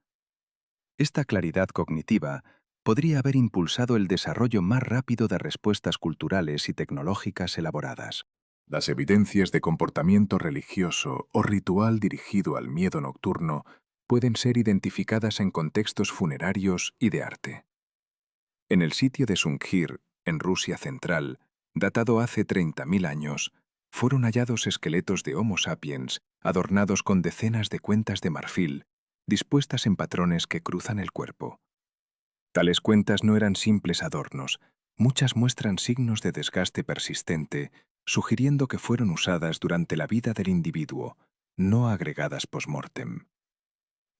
Esta claridad cognitiva podría haber impulsado el desarrollo más rápido de respuestas culturales y tecnológicas elaboradas. Las evidencias de comportamiento religioso o ritual dirigido al miedo nocturno pueden ser identificadas en contextos funerarios y de arte. En el sitio de Sungir, en Rusia central, datado hace 30.000 años, fueron hallados esqueletos de Homo sapiens adornados con decenas de cuentas de marfil, dispuestas en patrones que cruzan el cuerpo. Tales cuentas no eran simples adornos, muchas muestran signos de desgaste persistente, sugiriendo que fueron usadas durante la vida del individuo, no agregadas post-mortem.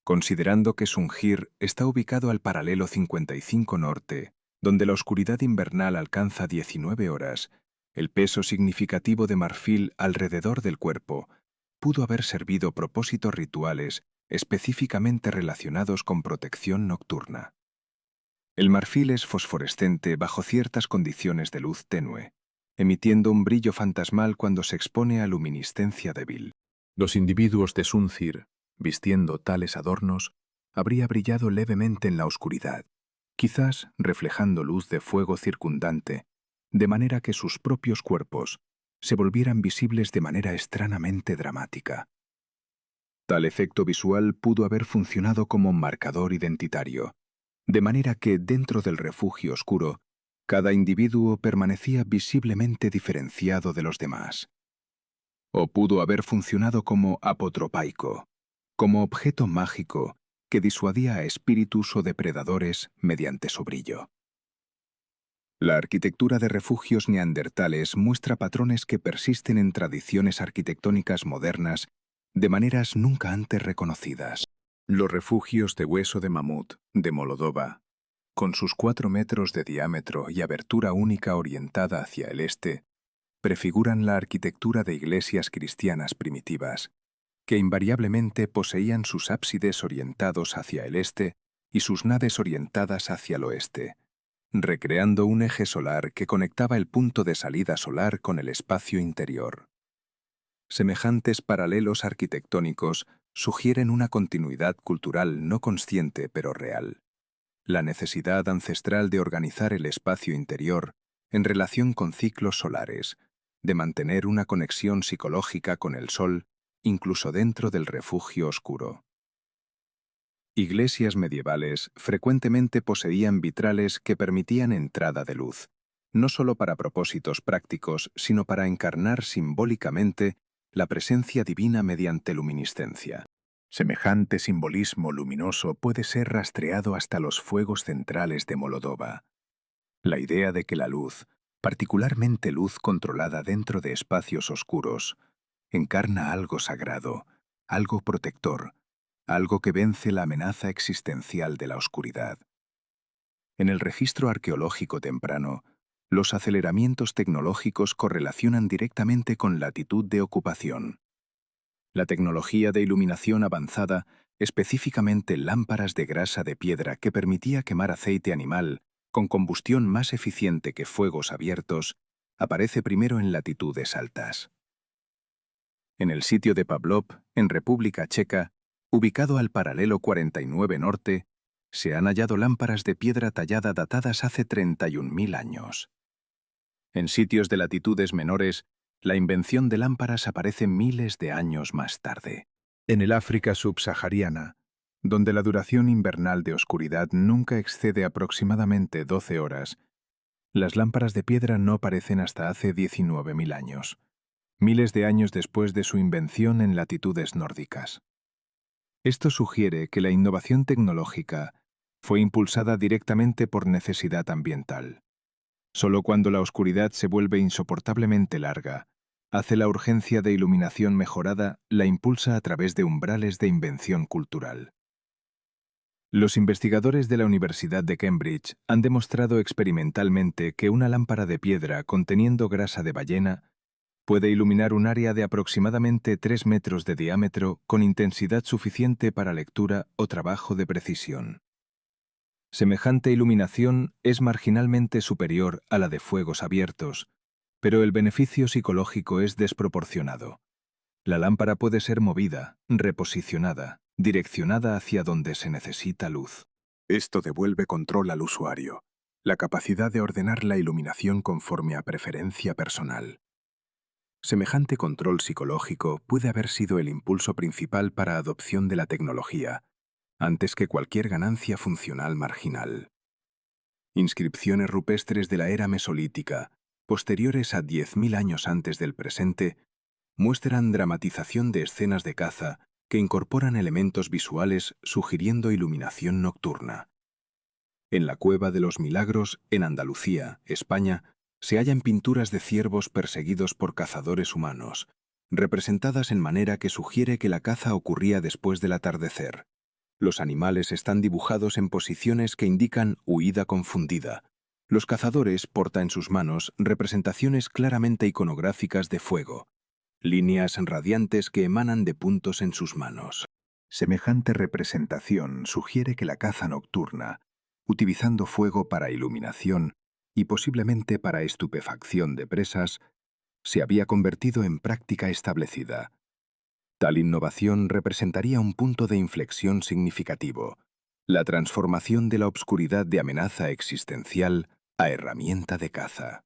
Considerando que Sungir está ubicado al paralelo 55 norte, donde la oscuridad invernal alcanza 19 horas, el peso significativo de marfil alrededor del cuerpo pudo haber servido propósitos rituales específicamente relacionados con protección nocturna. El marfil es fosforescente bajo ciertas condiciones de luz tenue, emitiendo un brillo fantasmal cuando se expone a luminiscencia débil. Los individuos de Sungir, vistiendo tales adornos, habría brillado levemente en la oscuridad, quizás reflejando luz de fuego circundante, de manera que sus propios cuerpos se volvieran visibles de manera extrañamente dramática. Tal efecto visual pudo haber funcionado como marcador identitario, de manera que dentro del refugio oscuro, cada individuo permanecía visiblemente diferenciado de los demás. O pudo haber funcionado como apotropaico, como objeto mágico que disuadía a espíritus o depredadores mediante su brillo. La arquitectura de refugios neandertales muestra patrones que persisten en tradiciones arquitectónicas modernas de maneras nunca antes reconocidas. Los refugios de hueso de mamut de Moldova, con sus 4 metros de diámetro y abertura única orientada hacia el este, prefiguran la arquitectura de iglesias cristianas primitivas, que invariablemente poseían sus ábsides orientados hacia el este y sus naves orientadas hacia el oeste, recreando un eje solar que conectaba el punto de salida solar con el espacio interior. Semejantes paralelos arquitectónicos sugieren una continuidad cultural no consciente pero real. La necesidad ancestral de organizar el espacio interior en relación con ciclos solares, de mantener una conexión psicológica con el sol, incluso dentro del refugio oscuro. Iglesias medievales frecuentemente poseían vitrales que permitían entrada de luz, no solo para propósitos prácticos, sino para encarnar simbólicamente la presencia divina mediante luminiscencia. Semejante simbolismo luminoso puede ser rastreado hasta los fuegos centrales de Moldova. La idea de que la luz, particularmente luz controlada dentro de espacios oscuros, encarna algo sagrado, algo protector, algo que vence la amenaza existencial de la oscuridad. En el registro arqueológico temprano, los aceleramientos tecnológicos correlacionan directamente con latitud de ocupación. La tecnología de iluminación avanzada, específicamente lámparas de grasa de piedra que permitía quemar aceite animal con combustión más eficiente que fuegos abiertos, aparece primero en latitudes altas. En el sitio de Pavlov, en República Checa, ubicado al paralelo 49 norte, se han hallado lámparas de piedra tallada datadas hace 31.000 años. En sitios de latitudes menores, la invención de lámparas aparece miles de años más tarde. En el África subsahariana, donde la duración invernal de oscuridad nunca excede aproximadamente 12 horas, Las lámparas de piedra no aparecen hasta hace 19.000 años, miles de años después de su invención en latitudes nórdicas. Esto sugiere que la innovación tecnológica fue impulsada directamente por necesidad ambiental. Solo cuando la oscuridad se vuelve insoportablemente larga, hace la urgencia de iluminación mejorada la impulsa a través de umbrales de invención cultural. Los investigadores de la Universidad de Cambridge han demostrado experimentalmente que una lámpara de piedra conteniendo grasa de ballena puede iluminar un área de aproximadamente 3 metros de diámetro con intensidad suficiente para lectura o trabajo de precisión. Semejante iluminación es marginalmente superior a la de fuegos abiertos, pero el beneficio psicológico es desproporcionado. La lámpara puede ser movida, reposicionada, direccionada hacia donde se necesita luz. Esto devuelve control al usuario, la capacidad de ordenar la iluminación conforme a preferencia personal. Semejante control psicológico puede haber sido el impulso principal para adopción de la tecnología, antes que cualquier ganancia funcional marginal. Inscripciones rupestres de la era mesolítica, posteriores a 10.000 años antes del presente, muestran dramatización de escenas de caza que incorporan elementos visuales sugiriendo iluminación nocturna. En la Cueva de los Milagros, en Andalucía, España, se hallan pinturas de ciervos perseguidos por cazadores humanos, representadas en manera que sugiere que la caza ocurría después del atardecer. Los animales están dibujados en posiciones que indican huida confundida. Los cazadores portan en sus manos representaciones claramente iconográficas de fuego, líneas radiantes que emanan de puntos en sus manos. Semejante representación sugiere que la caza nocturna, utilizando fuego para iluminación y posiblemente para estupefacción de presas, se había convertido en práctica establecida. Tal innovación representaría un punto de inflexión significativo, la transformación de la obscuridad de amenaza existencial a herramienta de caza.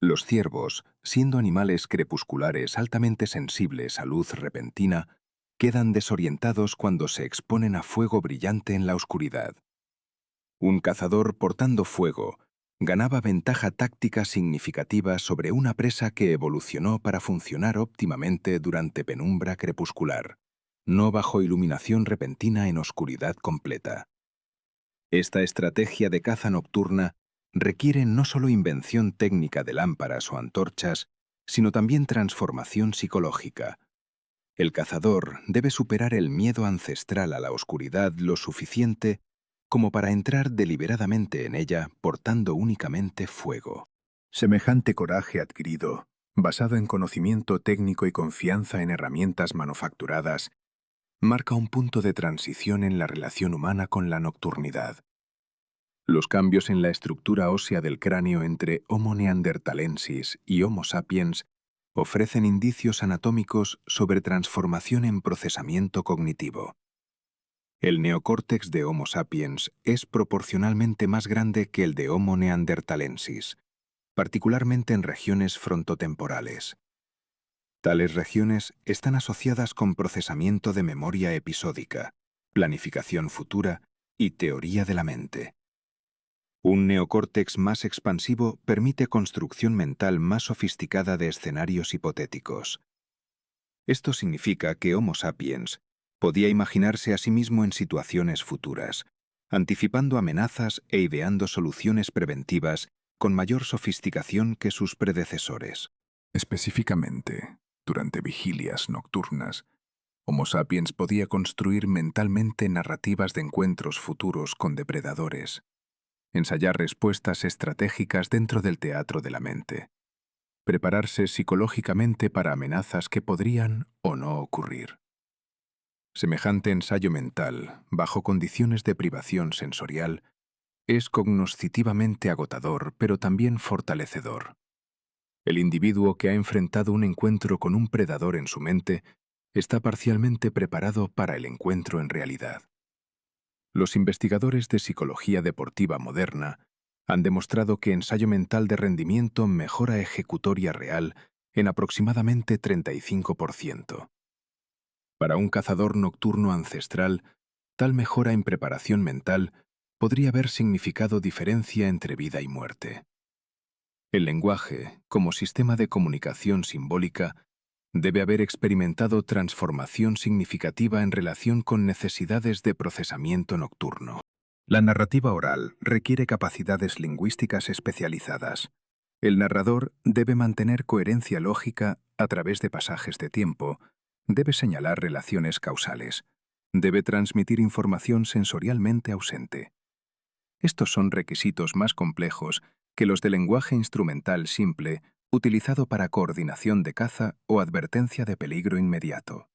Los ciervos, siendo animales crepusculares altamente sensibles a luz repentina, quedan desorientados cuando se exponen a fuego brillante en la oscuridad. Un cazador portando fuego ganaba ventaja táctica significativa sobre una presa que evolucionó para funcionar óptimamente durante penumbra crepuscular, no bajo iluminación repentina en oscuridad completa. Esta estrategia de caza nocturna requiere no solo invención técnica de lámparas o antorchas, sino también transformación psicológica. El cazador debe superar el miedo ancestral a la oscuridad lo suficiente como para entrar deliberadamente en ella portando únicamente fuego. Semejante coraje adquirido, basado en conocimiento técnico y confianza en herramientas manufacturadas, marca un punto de transición en la relación humana con la nocturnidad. Los cambios en la estructura ósea del cráneo entre Homo neanderthalensis y Homo sapiens ofrecen indicios anatómicos sobre transformación en procesamiento cognitivo. El neocórtex de Homo sapiens es proporcionalmente más grande que el de Homo neanderthalensis, particularmente en regiones frontotemporales. Tales regiones están asociadas con procesamiento de memoria episódica, planificación futura y teoría de la mente. Un neocórtex más expansivo permite construcción mental más sofisticada de escenarios hipotéticos. Esto significa que Homo sapiens podía imaginarse a sí mismo en situaciones futuras, anticipando amenazas e ideando soluciones preventivas con mayor sofisticación que sus predecesores. Específicamente, durante vigilias nocturnas, Homo sapiens podía construir mentalmente narrativas de encuentros futuros con depredadores, ensayar respuestas estratégicas dentro del teatro de la mente, prepararse psicológicamente para amenazas que podrían o no ocurrir. Semejante ensayo mental, bajo condiciones de privación sensorial, es cognoscitivamente agotador, pero también fortalecedor. El individuo que ha enfrentado un encuentro con un predador en su mente está parcialmente preparado para el encuentro en realidad. Los investigadores de psicología deportiva moderna han demostrado que ensayo mental de rendimiento mejora ejecutoria real en aproximadamente 35%. Para un cazador nocturno ancestral, tal mejora en preparación mental podría haber significado diferencia entre vida y muerte. El lenguaje, como sistema de comunicación simbólica, debe haber experimentado transformación significativa en relación con necesidades de procesamiento nocturno. La narrativa oral requiere capacidades lingüísticas especializadas. El narrador debe mantener coherencia lógica a través de pasajes de tiempo, debe señalar relaciones causales, debe transmitir información sensorialmente ausente. Estos son requisitos más complejos que los de lenguaje instrumental simple utilizado para coordinación de caza o advertencia de peligro inmediato.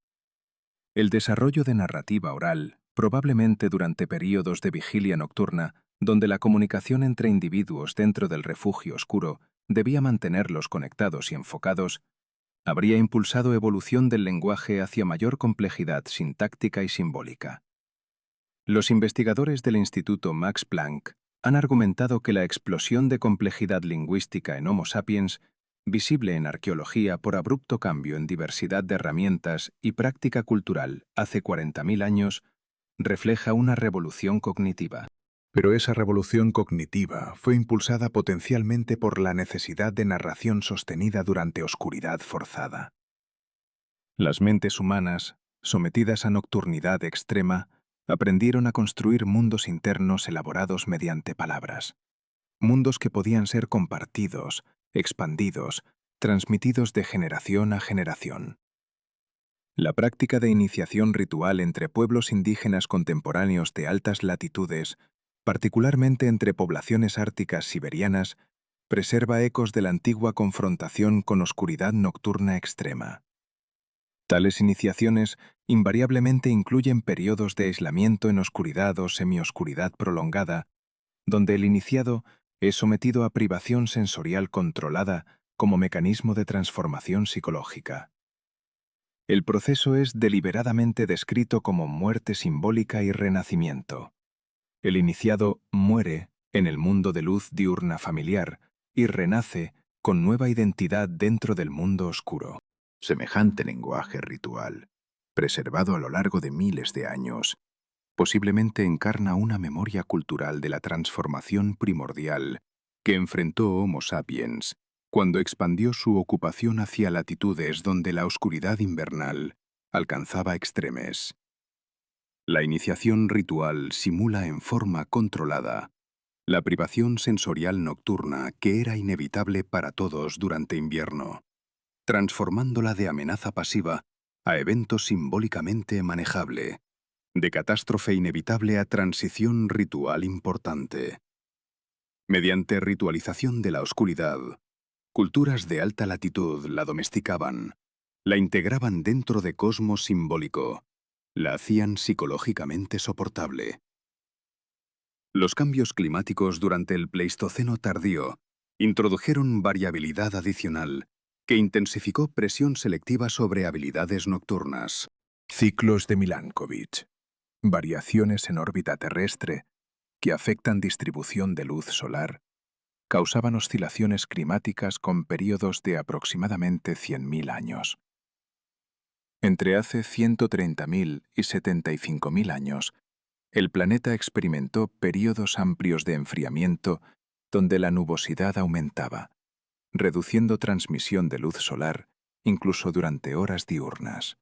El desarrollo de narrativa oral, probablemente durante períodos de vigilia nocturna, donde la comunicación entre individuos dentro del refugio oscuro debía mantenerlos conectados y enfocados, habría impulsado evolución del lenguaje hacia mayor complejidad sintáctica y simbólica. Los investigadores del Instituto Max Planck han argumentado que la explosión de complejidad lingüística en Homo sapiens, visible en arqueología por abrupto cambio en diversidad de herramientas y práctica cultural hace 40.000 años, refleja una revolución cognitiva. Pero esa revolución cognitiva fue impulsada potencialmente por la necesidad de narración sostenida durante oscuridad forzada. Las mentes humanas, sometidas a nocturnidad extrema, aprendieron a construir mundos internos elaborados mediante palabras. Mundos que podían ser compartidos, expandidos, transmitidos de generación a generación. La práctica de iniciación ritual entre pueblos indígenas contemporáneos de altas latitudes, particularmente entre poblaciones árticas siberianas, preserva ecos de la antigua confrontación con oscuridad nocturna extrema. Tales iniciaciones invariablemente incluyen periodos de aislamiento en oscuridad o semioscuridad prolongada, donde el iniciado es sometido a privación sensorial controlada como mecanismo de transformación psicológica. El proceso es deliberadamente descrito como muerte simbólica y renacimiento. El iniciado muere en el mundo de luz diurna familiar y renace con nueva identidad dentro del mundo oscuro. Semejante lenguaje ritual, preservado a lo largo de miles de años, posiblemente encarna una memoria cultural de la transformación primordial que enfrentó Homo sapiens cuando expandió su ocupación hacia latitudes donde la oscuridad invernal alcanzaba extremes. La iniciación ritual simula en forma controlada la privación sensorial nocturna que era inevitable para todos durante invierno, transformándola de amenaza pasiva a evento simbólicamente manejable, de catástrofe inevitable a transición ritual importante. Mediante ritualización de la oscuridad, culturas de alta latitud la domesticaban, la integraban dentro de cosmos simbólico, la hacían psicológicamente soportable. Los cambios climáticos durante el Pleistoceno tardío introdujeron variabilidad adicional que intensificó presión selectiva sobre habilidades nocturnas. Ciclos de Milankovitch. Variaciones en órbita terrestre que afectan distribución de luz solar, causaban oscilaciones climáticas con períodos de aproximadamente 100.000 años. Entre hace 130.000 y 75.000 años, el planeta experimentó períodos amplios de enfriamiento donde la nubosidad aumentaba, reduciendo transmisión de luz solar incluso durante horas diurnas.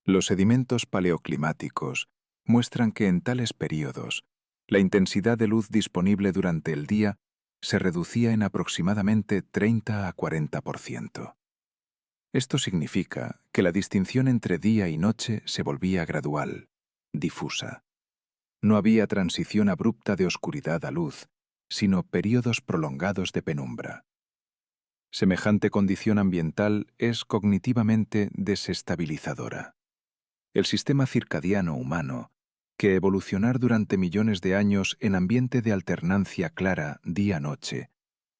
Los sedimentos paleoclimáticos muestran que en tales períodos, la intensidad de luz disponible durante el día se reducía en aproximadamente 30 a 40%. Esto significa que la distinción entre día y noche se volvía gradual, difusa. No había transición abrupta de oscuridad a luz, sino períodos prolongados de penumbra. Semejante condición ambiental es cognitivamente desestabilizadora. El sistema circadiano humano, que evolucionar durante millones de años en ambiente de alternancia clara día-noche,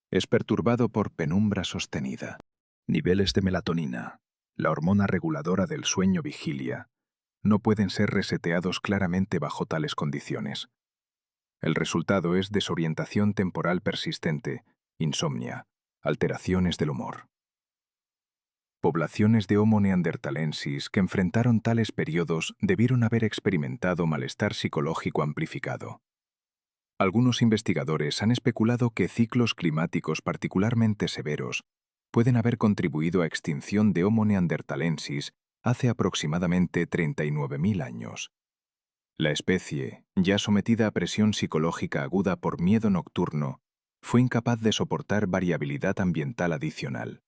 es perturbado por penumbra sostenida. Niveles de melatonina, la hormona reguladora del sueño-vigilia, no pueden ser reseteados claramente bajo tales condiciones. El resultado es desorientación temporal persistente, insomnia, alteraciones del humor. Poblaciones de Homo neanderthalensis que enfrentaron tales periodos debieron haber experimentado malestar psicológico amplificado. Algunos investigadores han especulado que ciclos climáticos particularmente severos pueden haber contribuido a extinción de Homo neanderthalensis hace aproximadamente 39.000 años. La especie, ya sometida a presión psicológica aguda por miedo nocturno, fue incapaz de soportar variabilidad ambiental adicional.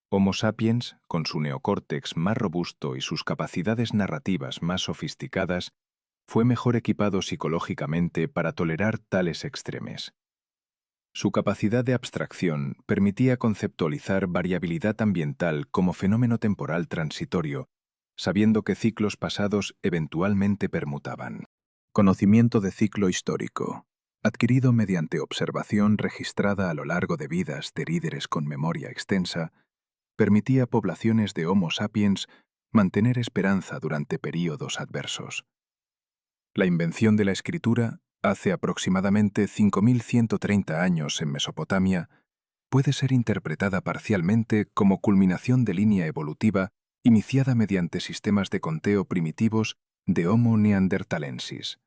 Homo sapiens, con su neocórtex más robusto y sus capacidades narrativas más sofisticadas, fue mejor equipado psicológicamente para tolerar tales extremes. Su capacidad de abstracción permitía conceptualizar variabilidad ambiental como fenómeno temporal transitorio, sabiendo que ciclos pasados eventualmente permutaban. Conocimiento de ciclo histórico, adquirido mediante observación registrada a lo largo de vidas de líderes con memoria extensa, permitía a poblaciones de Homo sapiens mantener esperanza durante períodos adversos. La invención de la escritura, hace aproximadamente 5.130 años en Mesopotamia, puede ser interpretada parcialmente como culminación de línea evolutiva iniciada mediante sistemas de conteo primitivos de Homo neanderthalensis.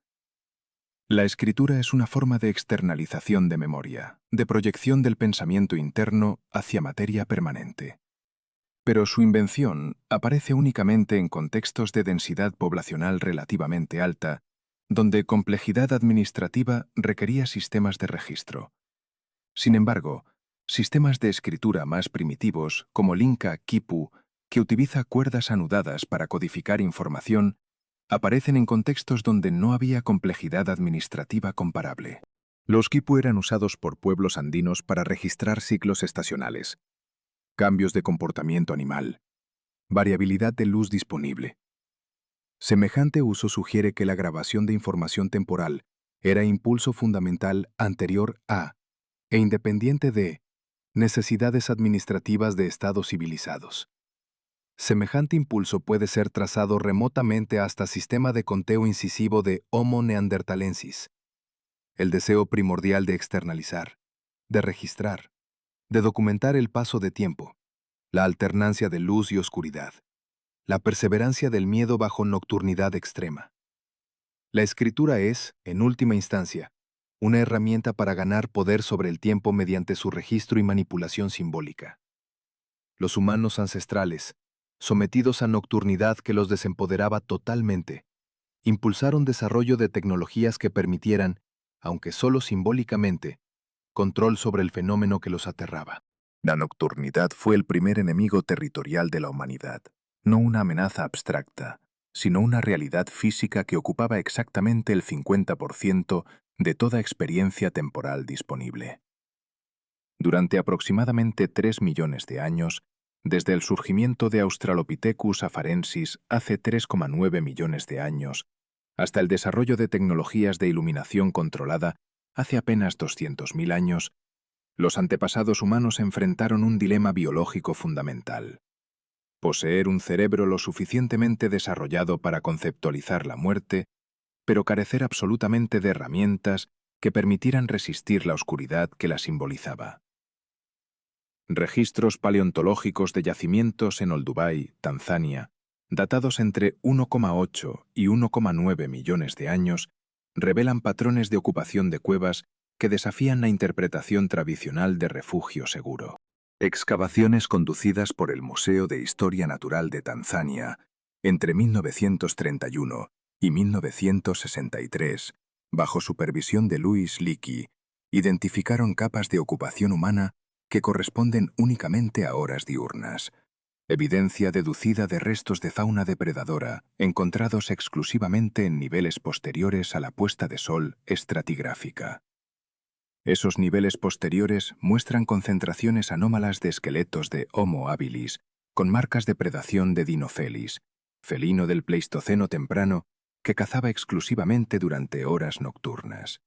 La escritura es una forma de externalización de memoria, de proyección del pensamiento interno hacia materia permanente. Pero su invención aparece únicamente en contextos de densidad poblacional relativamente alta, donde complejidad administrativa requería sistemas de registro. Sin embargo, sistemas de escritura más primitivos, como el Inca Quipu, que utiliza cuerdas anudadas para codificar información, aparecen en contextos donde no había complejidad administrativa comparable. Los quipu eran usados por pueblos andinos para registrar ciclos estacionales, cambios de comportamiento animal, variabilidad de luz disponible. Semejante uso sugiere que la grabación de información temporal era impulso fundamental anterior a e independiente de necesidades administrativas de estados civilizados. Semejante impulso puede ser trazado remotamente hasta sistema de conteo incisivo de Homo neanderthalensis, el deseo primordial de externalizar, de registrar, de documentar el paso de tiempo, la alternancia de luz y oscuridad, la perseverancia del miedo bajo nocturnidad extrema. La escritura es, en última instancia, una herramienta para ganar poder sobre el tiempo mediante su registro y manipulación simbólica. Los humanos ancestrales, sometidos a nocturnidad que los desempoderaba totalmente, impulsaron desarrollo de tecnologías que permitieran, aunque solo simbólicamente, control sobre el fenómeno que los aterraba. La nocturnidad fue el primer enemigo territorial de la humanidad, no una amenaza abstracta, sino una realidad física que ocupaba exactamente el 50% de toda experiencia temporal disponible. Durante aproximadamente 3 millones de años, desde el surgimiento de Australopithecus afarensis hace 3,9 millones de años, hasta el desarrollo de tecnologías de iluminación controlada hace apenas 200.000 años, los antepasados humanos enfrentaron un dilema biológico fundamental: poseer un cerebro lo suficientemente desarrollado para conceptualizar la muerte, pero carecer absolutamente de herramientas que permitieran resistir la oscuridad que la simbolizaba. Registros paleontológicos de yacimientos en Olduvai, Tanzania, datados entre 1,8 y 1,9 millones de años, revelan patrones de ocupación de cuevas que desafían la interpretación tradicional de refugio seguro. Excavaciones conducidas por el Museo de Historia Natural de Tanzania entre 1931 y 1963, bajo supervisión de Louis Leakey, identificaron capas de ocupación humana que corresponden únicamente a horas diurnas, evidencia deducida de restos de fauna depredadora encontrados exclusivamente en niveles posteriores a la puesta de sol estratigráfica. Esos niveles posteriores muestran concentraciones anómalas de esqueletos de Homo habilis, con marcas de predación de Dinofelis, felino del Pleistoceno temprano que cazaba exclusivamente durante horas nocturnas.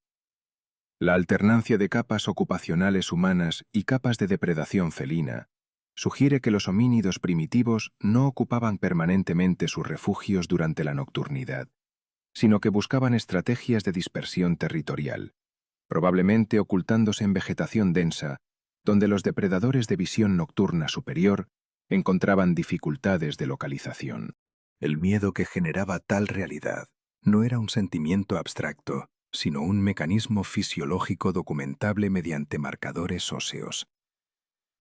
La alternancia de capas ocupacionales humanas y capas de depredación felina sugiere que los homínidos primitivos no ocupaban permanentemente sus refugios durante la nocturnidad, sino que buscaban estrategias de dispersión territorial, probablemente ocultándose en vegetación densa, donde los depredadores de visión nocturna superior encontraban dificultades de localización. El miedo que generaba tal realidad no era un sentimiento abstracto, sino un mecanismo fisiológico documentable mediante marcadores óseos.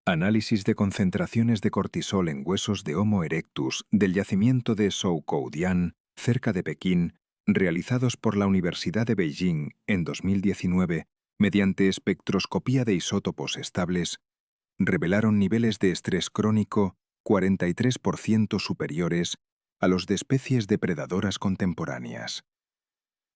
Análisis de concentraciones de cortisol en huesos de Homo erectus del yacimiento de Zhoukoudian, cerca de Pekín, realizados por la Universidad de Beijing en 2019 mediante espectroscopía de isótopos estables, revelaron niveles de estrés crónico 43% superiores a los de especies depredadoras contemporáneas.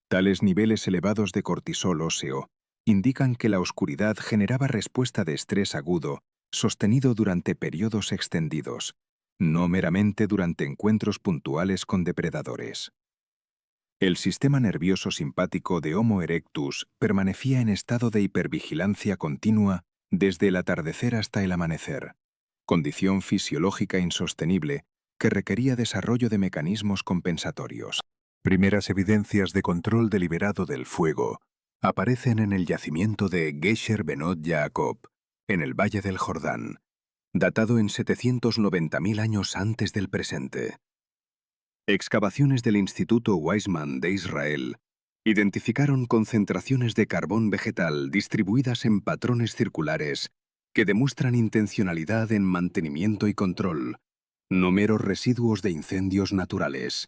Tales niveles elevados de cortisol óseo indican que la oscuridad generaba respuesta de estrés agudo sostenido durante periodos extendidos, no meramente durante encuentros puntuales con depredadores. El sistema nervioso simpático de Homo erectus permanecía en estado de hipervigilancia continua desde el atardecer hasta el amanecer, condición fisiológica insostenible que requería desarrollo de mecanismos compensatorios. Primeras evidencias de control deliberado del fuego aparecen en el yacimiento de Gesher Benot Yaakov, en el Valle del Jordán, datado en 790.000 años antes del presente. Excavaciones del Instituto Weizmann de Israel identificaron concentraciones de carbón vegetal distribuidas en patrones circulares que demuestran intencionalidad en mantenimiento y control, no meros residuos de incendios naturales.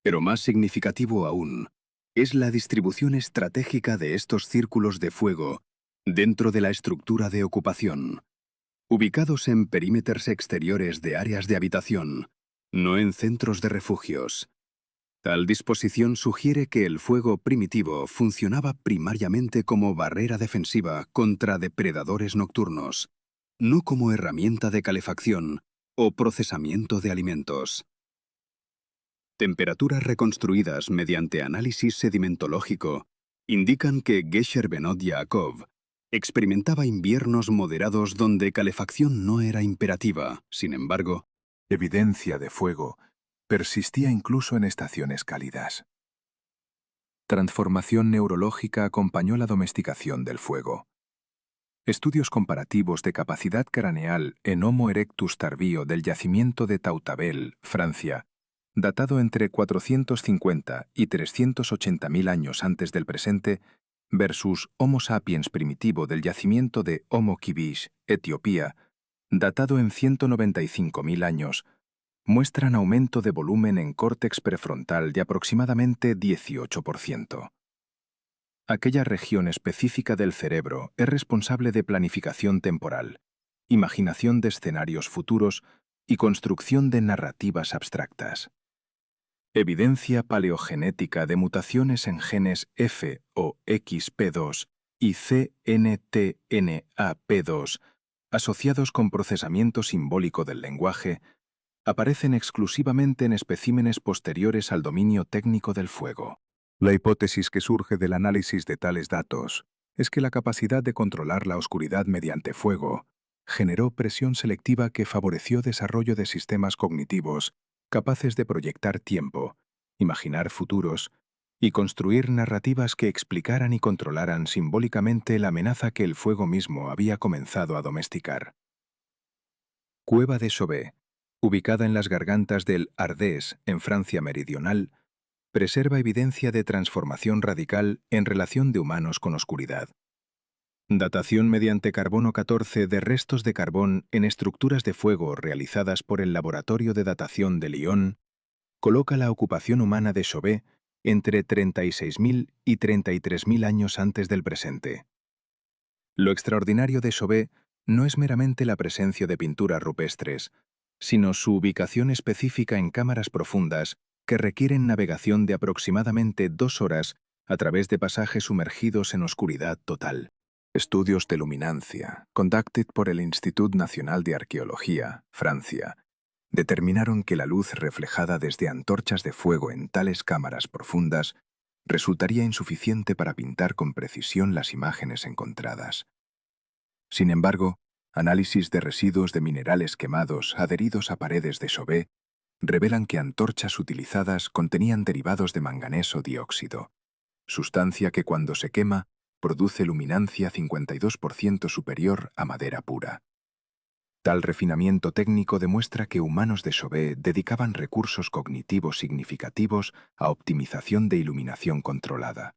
Pero más significativo aún es la distribución estratégica de estos círculos de fuego dentro de la estructura de ocupación, ubicados en perímetros exteriores de áreas de habitación, no en centros de refugios. Tal disposición sugiere que el fuego primitivo funcionaba primariamente como barrera defensiva contra depredadores nocturnos, no como herramienta de calefacción o procesamiento de alimentos. Temperaturas reconstruidas mediante análisis sedimentológico indican que Gesher Benot Yaakov experimentaba inviernos moderados donde calefacción no era imperativa. Sin embargo, Evidencia de fuego persistía incluso en estaciones cálidas. Transformación neurológica acompañó la domesticación del fuego. Estudios comparativos de capacidad craneal en Homo erectus tardío del yacimiento de Tautabel, Francia, datado entre 450 y 380.000 años antes del presente, versus Homo sapiens primitivo del yacimiento de Homo Kibish, Etiopía, datado en 195.000 años, muestran aumento de volumen en córtex prefrontal de aproximadamente 18%. Aquella región específica del cerebro es responsable de planificación temporal, imaginación de escenarios futuros y construcción de narrativas abstractas. Evidencia paleogenética de mutaciones en genes F o XP2 y CNTNAP2 asociados con procesamiento simbólico del lenguaje, aparecen exclusivamente en especímenes posteriores al dominio técnico del fuego. La hipótesis que surge del análisis de tales datos es que la capacidad de controlar la oscuridad mediante fuego generó presión selectiva que favoreció desarrollo de sistemas cognitivos capaces de proyectar tiempo, imaginar futuros y construir narrativas que explicaran y controlaran simbólicamente la amenaza que el fuego mismo había comenzado a domesticar. Cueva de Chauvet, ubicada en las gargantas del Ardèche, en Francia meridional, preserva evidencia de transformación radical en relación de humanos con oscuridad. Datación mediante carbono 14 de restos de carbón en estructuras de fuego realizadas por el Laboratorio de Datación de Lyon coloca la ocupación humana de Chauvet entre 36.000 y 33.000 años antes del presente. Lo extraordinario de Chauvet no es meramente la presencia de pinturas rupestres, sino su ubicación específica en cámaras profundas que requieren navegación de aproximadamente 2 horas a través de pasajes sumergidos en oscuridad total. Estudios de luminancia, conducted por el Institut Nacional de Arqueología, Francia, determinaron que la luz reflejada desde antorchas de fuego en tales cámaras profundas resultaría insuficiente para pintar con precisión las imágenes encontradas. Sin embargo, análisis de residuos de minerales quemados adheridos a paredes de Chauvet revelan que antorchas utilizadas contenían derivados de manganeso dióxido, sustancia que cuando se quema produce luminancia 52% superior a madera pura. Tal refinamiento técnico demuestra que humanos de Chauvet dedicaban recursos cognitivos significativos a optimización de iluminación controlada.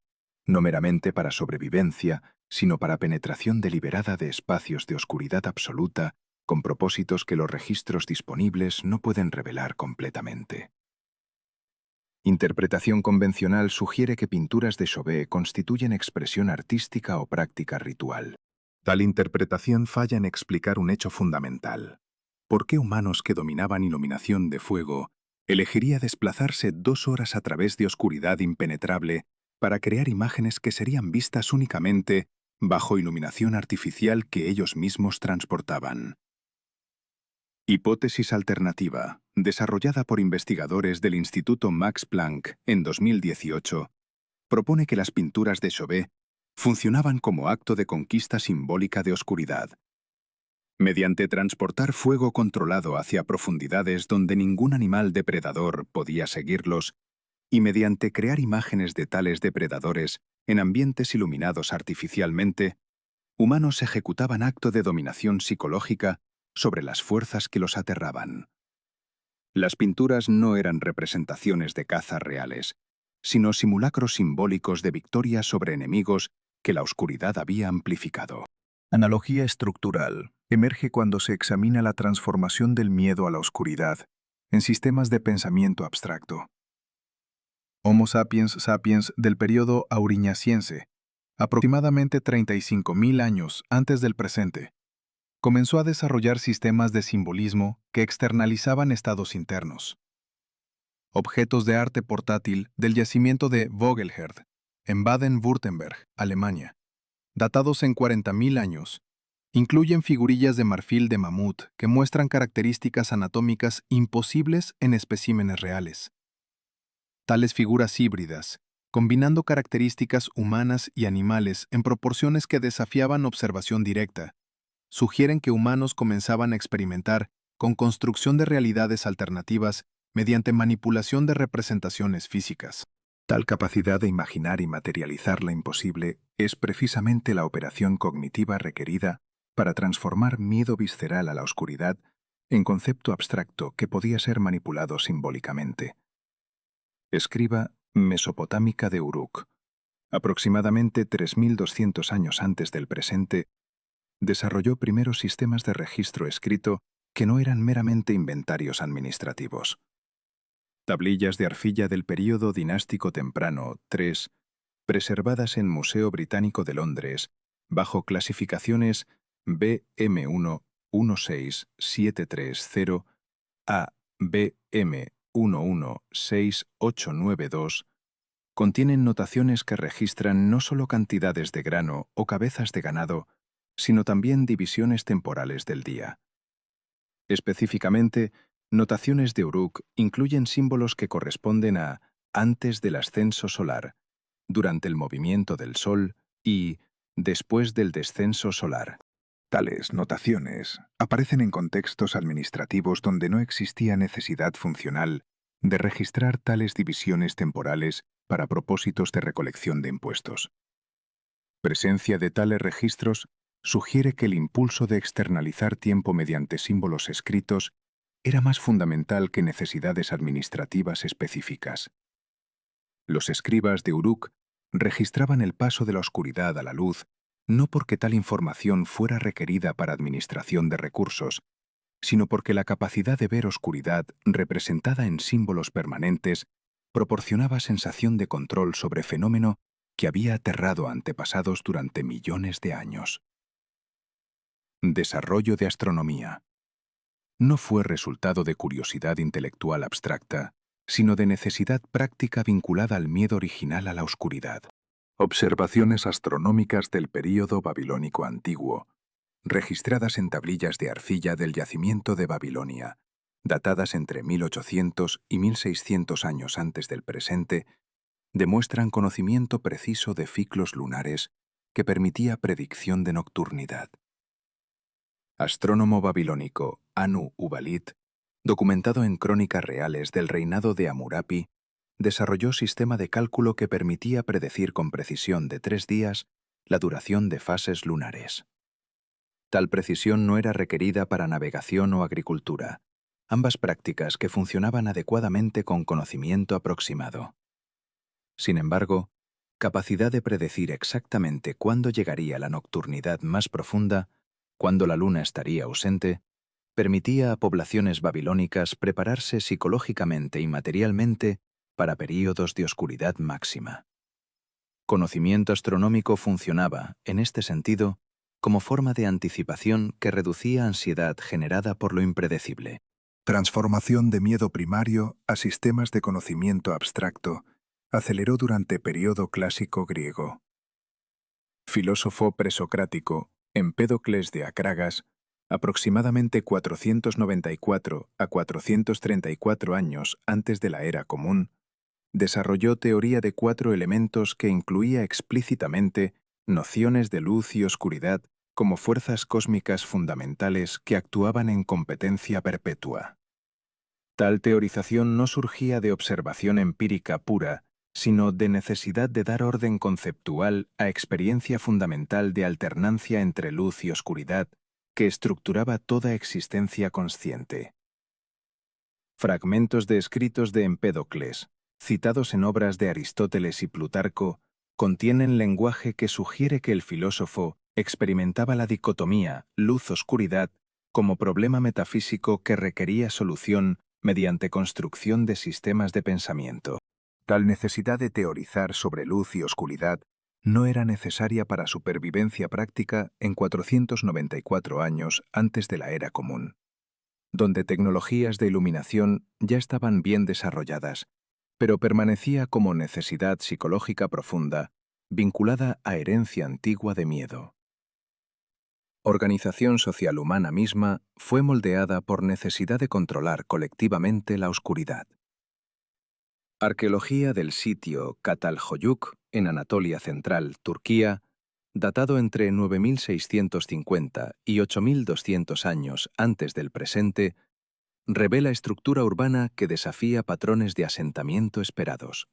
no meramente para sobrevivencia, sino para penetración deliberada de espacios de oscuridad absoluta, con propósitos que los registros disponibles no pueden revelar completamente. Interpretación convencional sugiere que pinturas de Chauvet constituyen expresión artística o práctica ritual. Tal interpretación falla en explicar un hecho fundamental. ¿Por qué humanos que dominaban iluminación de fuego elegiría desplazarse 2 horas a través de oscuridad impenetrable para crear imágenes que serían vistas únicamente bajo iluminación artificial que ellos mismos transportaban? Hipótesis alternativa, desarrollada por investigadores del Instituto Max Planck en 2018, propone que las pinturas de Chauvet funcionaban como acto de conquista simbólica de oscuridad. Mediante transportar fuego controlado hacia profundidades donde ningún animal depredador podía seguirlos, y mediante crear imágenes de tales depredadores en ambientes iluminados artificialmente, humanos ejecutaban acto de dominación psicológica sobre las fuerzas que los aterraban. Las pinturas no eran representaciones de caza reales, sino simulacros simbólicos de victoria sobre enemigos que la oscuridad había amplificado. Analogía estructural emerge cuando se examina la transformación del miedo a la oscuridad en sistemas de pensamiento abstracto. Homo sapiens sapiens del período auriñaciense, aproximadamente 35.000 años antes del presente, comenzó a desarrollar sistemas de simbolismo que externalizaban estados internos. Objetos de arte portátil del yacimiento de Vogelherd, en Baden-Württemberg, Alemania, datados en 40.000 años, incluyen figurillas de marfil de mamut que muestran características anatómicas imposibles en especímenes reales. Tales figuras híbridas, combinando características humanas y animales en proporciones que desafiaban observación directa, sugieren que humanos comenzaban a experimentar con construcción de realidades alternativas mediante manipulación de representaciones físicas. Tal capacidad de imaginar y materializar lo imposible es precisamente la operación cognitiva requerida para transformar miedo visceral a la oscuridad en concepto abstracto que podía ser manipulado simbólicamente. Escriba mesopotámica de Uruk, aproximadamente 3.200 años antes del presente, desarrolló primeros sistemas de registro escrito que no eran meramente inventarios administrativos. Tablillas de arcilla del período dinástico temprano 3, preservadas en Museo Británico de Londres, bajo clasificaciones BM1 16730 a BM 116892, contienen notaciones que registran no solo cantidades de grano o cabezas de ganado, sino también divisiones temporales del día. Específicamente, notaciones de Uruk incluyen símbolos que corresponden a antes del ascenso solar, durante el movimiento del Sol y después del descenso solar. Tales notaciones aparecen en contextos administrativos donde no existía necesidad funcional de registrar tales divisiones temporales para propósitos de recolección de impuestos. Presencia de tales registros sugiere que el impulso de externalizar tiempo mediante símbolos escritos era más fundamental que necesidades administrativas específicas. Los escribas de Uruk registraban el paso de la oscuridad a la luz no porque tal información fuera requerida para administración de recursos, sino porque la capacidad de ver oscuridad representada en símbolos permanentes proporcionaba sensación de control sobre fenómeno que había aterrado a antepasados durante millones de años. Desarrollo de astronomía. No fue resultado de curiosidad intelectual abstracta, sino de necesidad práctica vinculada al miedo original a la oscuridad. Observaciones astronómicas del período babilónico antiguo, registradas en tablillas de arcilla del yacimiento de Babilonia, datadas entre 1800 y 1600 años antes del presente, demuestran conocimiento preciso de ciclos lunares que permitía predicción de nocturnidad. Astrónomo babilónico Anu Ubalit, documentado en crónicas reales del reinado de Hammurapi, desarrolló sistema de cálculo que permitía predecir con precisión de 3 días la duración de fases lunares. Tal precisión no era requerida para navegación o agricultura, ambas prácticas que funcionaban adecuadamente con conocimiento aproximado. Sin embargo, capacidad de predecir exactamente cuándo llegaría la nocturnidad más profunda, cuándo la luna estaría ausente, permitía a poblaciones babilónicas prepararse psicológicamente y materialmente para períodos de oscuridad máxima. Conocimiento astronómico funcionaba, en este sentido, como forma de anticipación que reducía ansiedad generada por lo impredecible. Transformación de miedo primario a sistemas de conocimiento abstracto aceleró durante período clásico griego. Filósofo presocrático, Empédocles de Acragas, aproximadamente 494 a 434 años antes de la era común, desarrolló teoría de 4 elementos que incluía explícitamente nociones de luz y oscuridad como fuerzas cósmicas fundamentales que actuaban en competencia perpetua. Tal teorización no surgía de observación empírica pura, sino de necesidad de dar orden conceptual a experiencia fundamental de alternancia entre luz y oscuridad que estructuraba toda existencia consciente. Fragmentos de escritos de Empédocles, citados en obras de Aristóteles y Plutarco, contienen lenguaje que sugiere que el filósofo experimentaba la dicotomía luz-oscuridad como problema metafísico que requería solución mediante construcción de sistemas de pensamiento. Tal necesidad de teorizar sobre luz y oscuridad no era necesaria para supervivencia práctica en 494 años antes de la era común, donde tecnologías de iluminación ya estaban bien desarrolladas, pero permanecía como necesidad psicológica profunda, vinculada a herencia antigua de miedo. Organización social humana misma fue moldeada por necesidad de controlar colectivamente la oscuridad. Arqueología del sitio Çatalhöyük, en Anatolia Central, Turquía, datado entre 9650 y 8200 años antes del presente, revela estructura urbana que desafía patrones de asentamiento esperados.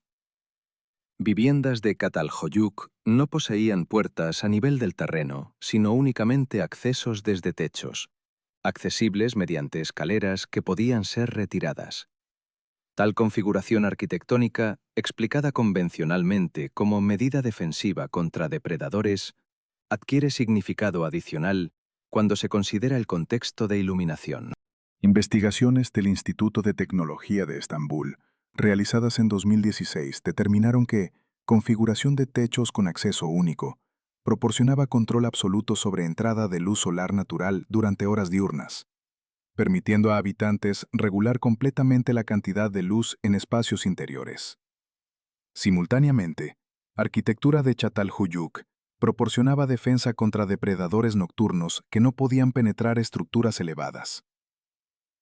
Viviendas de Çatalhöyük no poseían puertas a nivel del terreno, sino únicamente accesos desde techos, accesibles mediante escaleras que podían ser retiradas. Tal configuración arquitectónica, explicada convencionalmente como medida defensiva contra depredadores, adquiere significado adicional cuando se considera el contexto de iluminación. Investigaciones del Instituto de Tecnología de Estambul, realizadas en 2016, determinaron que configuración de techos con acceso único proporcionaba control absoluto sobre entrada de luz solar natural durante horas diurnas, permitiendo a habitantes regular completamente la cantidad de luz en espacios interiores. Simultáneamente, arquitectura de Çatalhöyük proporcionaba defensa contra depredadores nocturnos que no podían penetrar estructuras elevadas.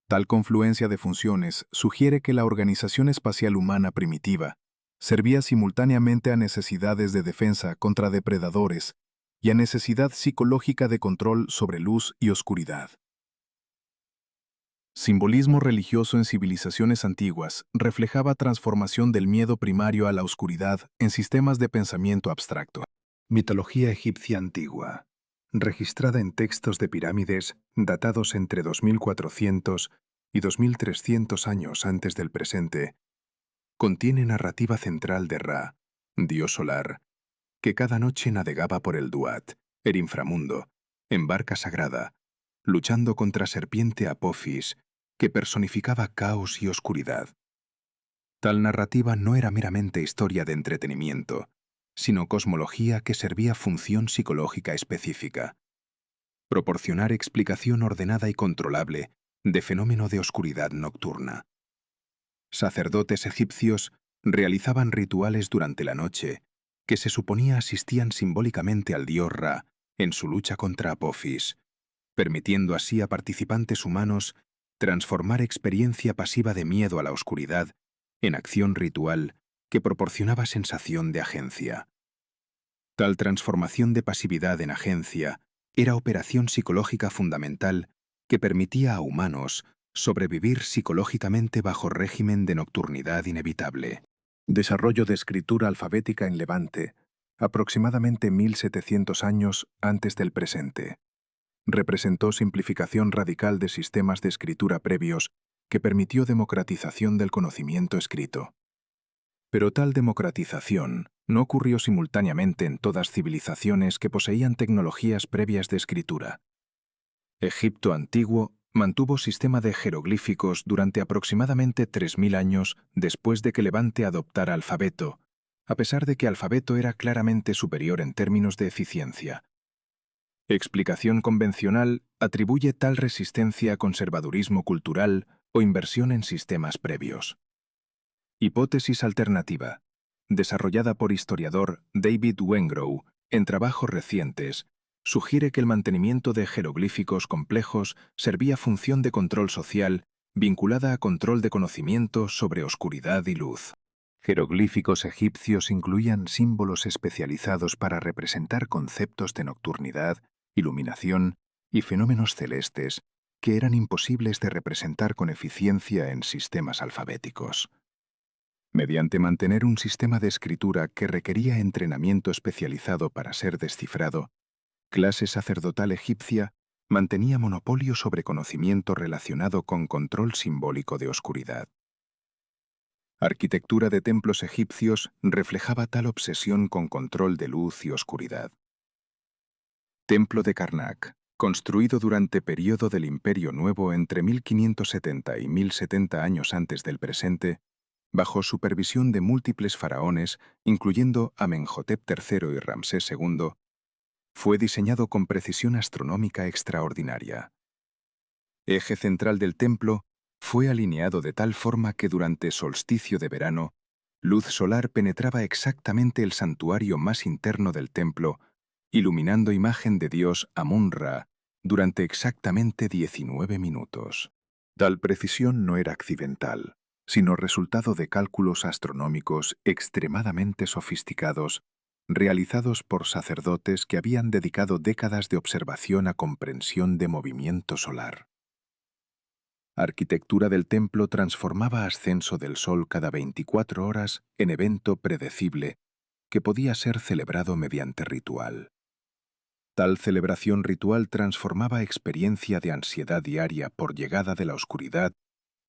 Tal confluencia de funciones sugiere que la organización espacial humana primitiva servía simultáneamente a necesidades de defensa contra depredadores y a necesidad psicológica de control sobre luz y oscuridad. Simbolismo religioso en civilizaciones antiguas reflejaba transformación del miedo primario a la oscuridad en sistemas de pensamiento abstracto. Mitología egipcia antigua, registrada en textos de pirámides datados entre 2400 y 2300 años antes del presente, contiene narrativa central de Ra, dios solar, que cada noche navegaba por el Duat, el inframundo, en barca sagrada, luchando contra serpiente Apophis, que personificaba caos y oscuridad. Tal narrativa no era meramente historia de entretenimiento, sino cosmología que servía función psicológica específica: proporcionar explicación ordenada y controlable de fenómeno de oscuridad nocturna. Sacerdotes egipcios realizaban rituales durante la noche que se suponía asistían simbólicamente al dios Ra en su lucha contra Apophis, permitiendo así a participantes humanos transformar experiencia pasiva de miedo a la oscuridad en acción ritual que proporcionaba sensación de agencia. Tal transformación de pasividad en agencia era operación psicológica fundamental que permitía a humanos sobrevivir psicológicamente bajo régimen de nocturnidad inevitable. Desarrollo de escritura alfabética en Levante, aproximadamente 1700 años antes del presente. Representó simplificación radical de sistemas de escritura previos que permitió democratización del conocimiento escrito. Pero tal democratización no ocurrió simultáneamente en todas civilizaciones que poseían tecnologías previas de escritura. Egipto antiguo mantuvo sistema de jeroglíficos durante aproximadamente 3000 años después de que Levante adoptara alfabeto, a pesar de que alfabeto era claramente superior en términos de eficiencia. Explicación convencional atribuye tal resistencia a conservadurismo cultural o inversión en sistemas previos. Hipótesis alternativa, desarrollada por historiador David Wengrow en trabajos recientes, sugiere que el mantenimiento de jeroglíficos complejos servía función de control social vinculada a control de conocimiento sobre oscuridad y luz. Jeroglíficos egipcios incluían símbolos especializados para representar conceptos de nocturnidad, iluminación y fenómenos celestes que eran imposibles de representar con eficiencia en sistemas alfabéticos. Mediante mantener un sistema de escritura que requería entrenamiento especializado para ser descifrado, clase sacerdotal egipcia mantenía monopolio sobre conocimiento relacionado con control simbólico de oscuridad. Arquitectura de templos egipcios reflejaba tal obsesión con control de luz y oscuridad. Templo de Karnak, construido durante período del Imperio Nuevo entre 1570 y 1070 años antes del presente, bajo supervisión de múltiples faraones, incluyendo Amenhotep III y Ramsés II, fue diseñado con precisión astronómica extraordinaria. Eje central del templo fue alineado de tal forma que durante solsticio de verano, luz solar penetraba exactamente el santuario más interno del templo, iluminando imagen de Dios Amun-Ra durante exactamente 19 minutos. Tal precisión no era accidental, sino resultado de cálculos astronómicos extremadamente sofisticados, realizados por sacerdotes que habían dedicado décadas de observación a comprensión de movimiento solar. Arquitectura del templo transformaba ascenso del sol cada 24 horas en evento predecible que podía ser celebrado mediante ritual. Tal celebración ritual transformaba experiencia de ansiedad diaria por llegada de la oscuridad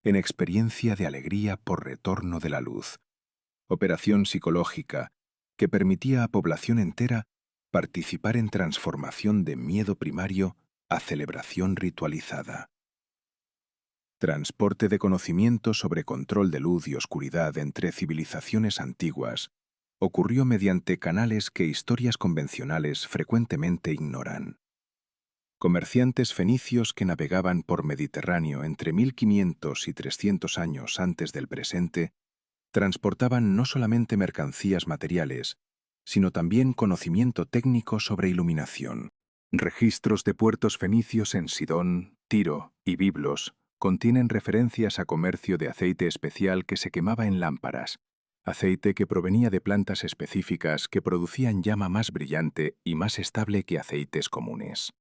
en experiencia de alegría por retorno de la luz. Operación psicológica que permitía a población entera participar en transformación de miedo primario a celebración ritualizada. Transporte de conocimiento sobre control de luz y oscuridad entre civilizaciones antiguas ocurrió mediante canales que historias convencionales frecuentemente ignoran. Comerciantes fenicios que navegaban por Mediterráneo entre 1500 y 300 años antes del presente transportaban no solamente mercancías materiales, sino también conocimiento técnico sobre iluminación. Registros de puertos fenicios en Sidón, Tiro y Biblos contienen referencias a comercio de aceite especial que se quemaba en lámparas, aceite que provenía de plantas específicas que producían llama más brillante y más estable que aceites comunes.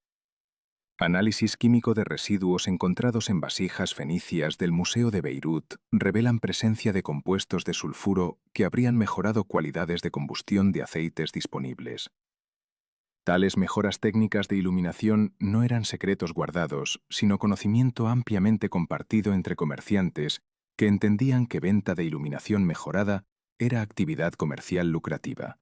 Análisis químico de residuos encontrados en vasijas fenicias del Museo de Beirut revelan presencia de compuestos de sulfuro que habrían mejorado cualidades de combustión de aceites disponibles. Tales mejoras técnicas de iluminación no eran secretos guardados, sino conocimiento ampliamente compartido entre comerciantes que entendían que venta de iluminación mejorada era actividad comercial lucrativa.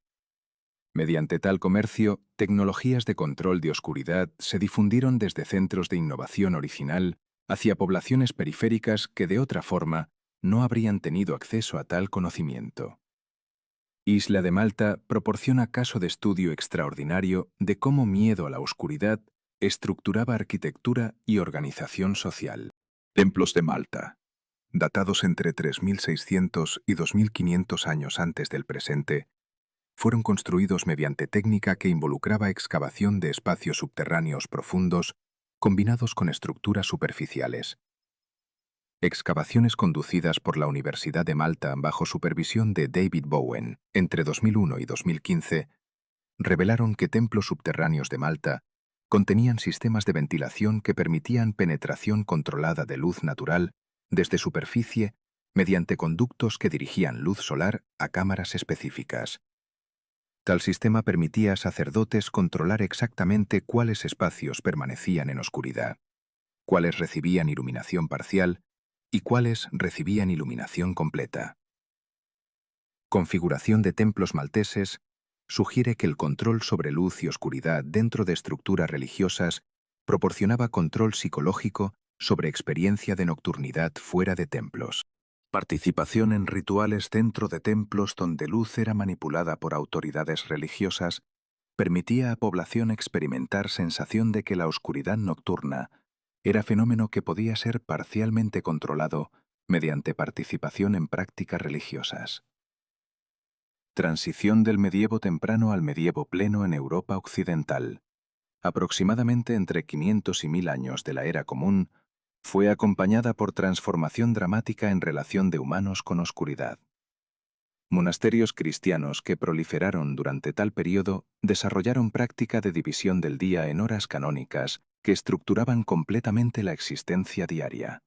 Mediante tal comercio, tecnologías de control de oscuridad se difundieron desde centros de innovación original hacia poblaciones periféricas que de otra forma no habrían tenido acceso a tal conocimiento. Isla de Malta proporciona caso de estudio extraordinario de cómo miedo a la oscuridad estructuraba arquitectura y organización social. Templos de Malta, datados entre 3600 y 2500 años antes del presente, fueron construidos mediante técnica que involucraba excavación de espacios subterráneos profundos combinados con estructuras superficiales. Excavaciones conducidas por la Universidad de Malta bajo supervisión de David Bowen entre 2001 y 2015 revelaron que templos subterráneos de Malta contenían sistemas de ventilación que permitían penetración controlada de luz natural desde superficie mediante conductos que dirigían luz solar a cámaras específicas. Tal sistema permitía a sacerdotes controlar exactamente cuáles espacios permanecían en oscuridad, cuáles recibían iluminación parcial y cuáles recibían iluminación completa. Configuración de templos malteses sugiere que el control sobre luz y oscuridad dentro de estructuras religiosas proporcionaba control psicológico sobre experiencia de nocturnidad fuera de templos. Participación en rituales dentro de templos donde luz era manipulada por autoridades religiosas permitía a población experimentar sensación de que la oscuridad nocturna era fenómeno que podía ser parcialmente controlado mediante participación en prácticas religiosas. Transición del medievo temprano al medievo pleno en Europa occidental. Aproximadamente entre 500 y 1000 años de la Era Común, fue acompañada por transformación dramática en relación de humanos con oscuridad. Monasterios cristianos que proliferaron durante tal periodo desarrollaron práctica de división del día en horas canónicas que estructuraban completamente la existencia diaria.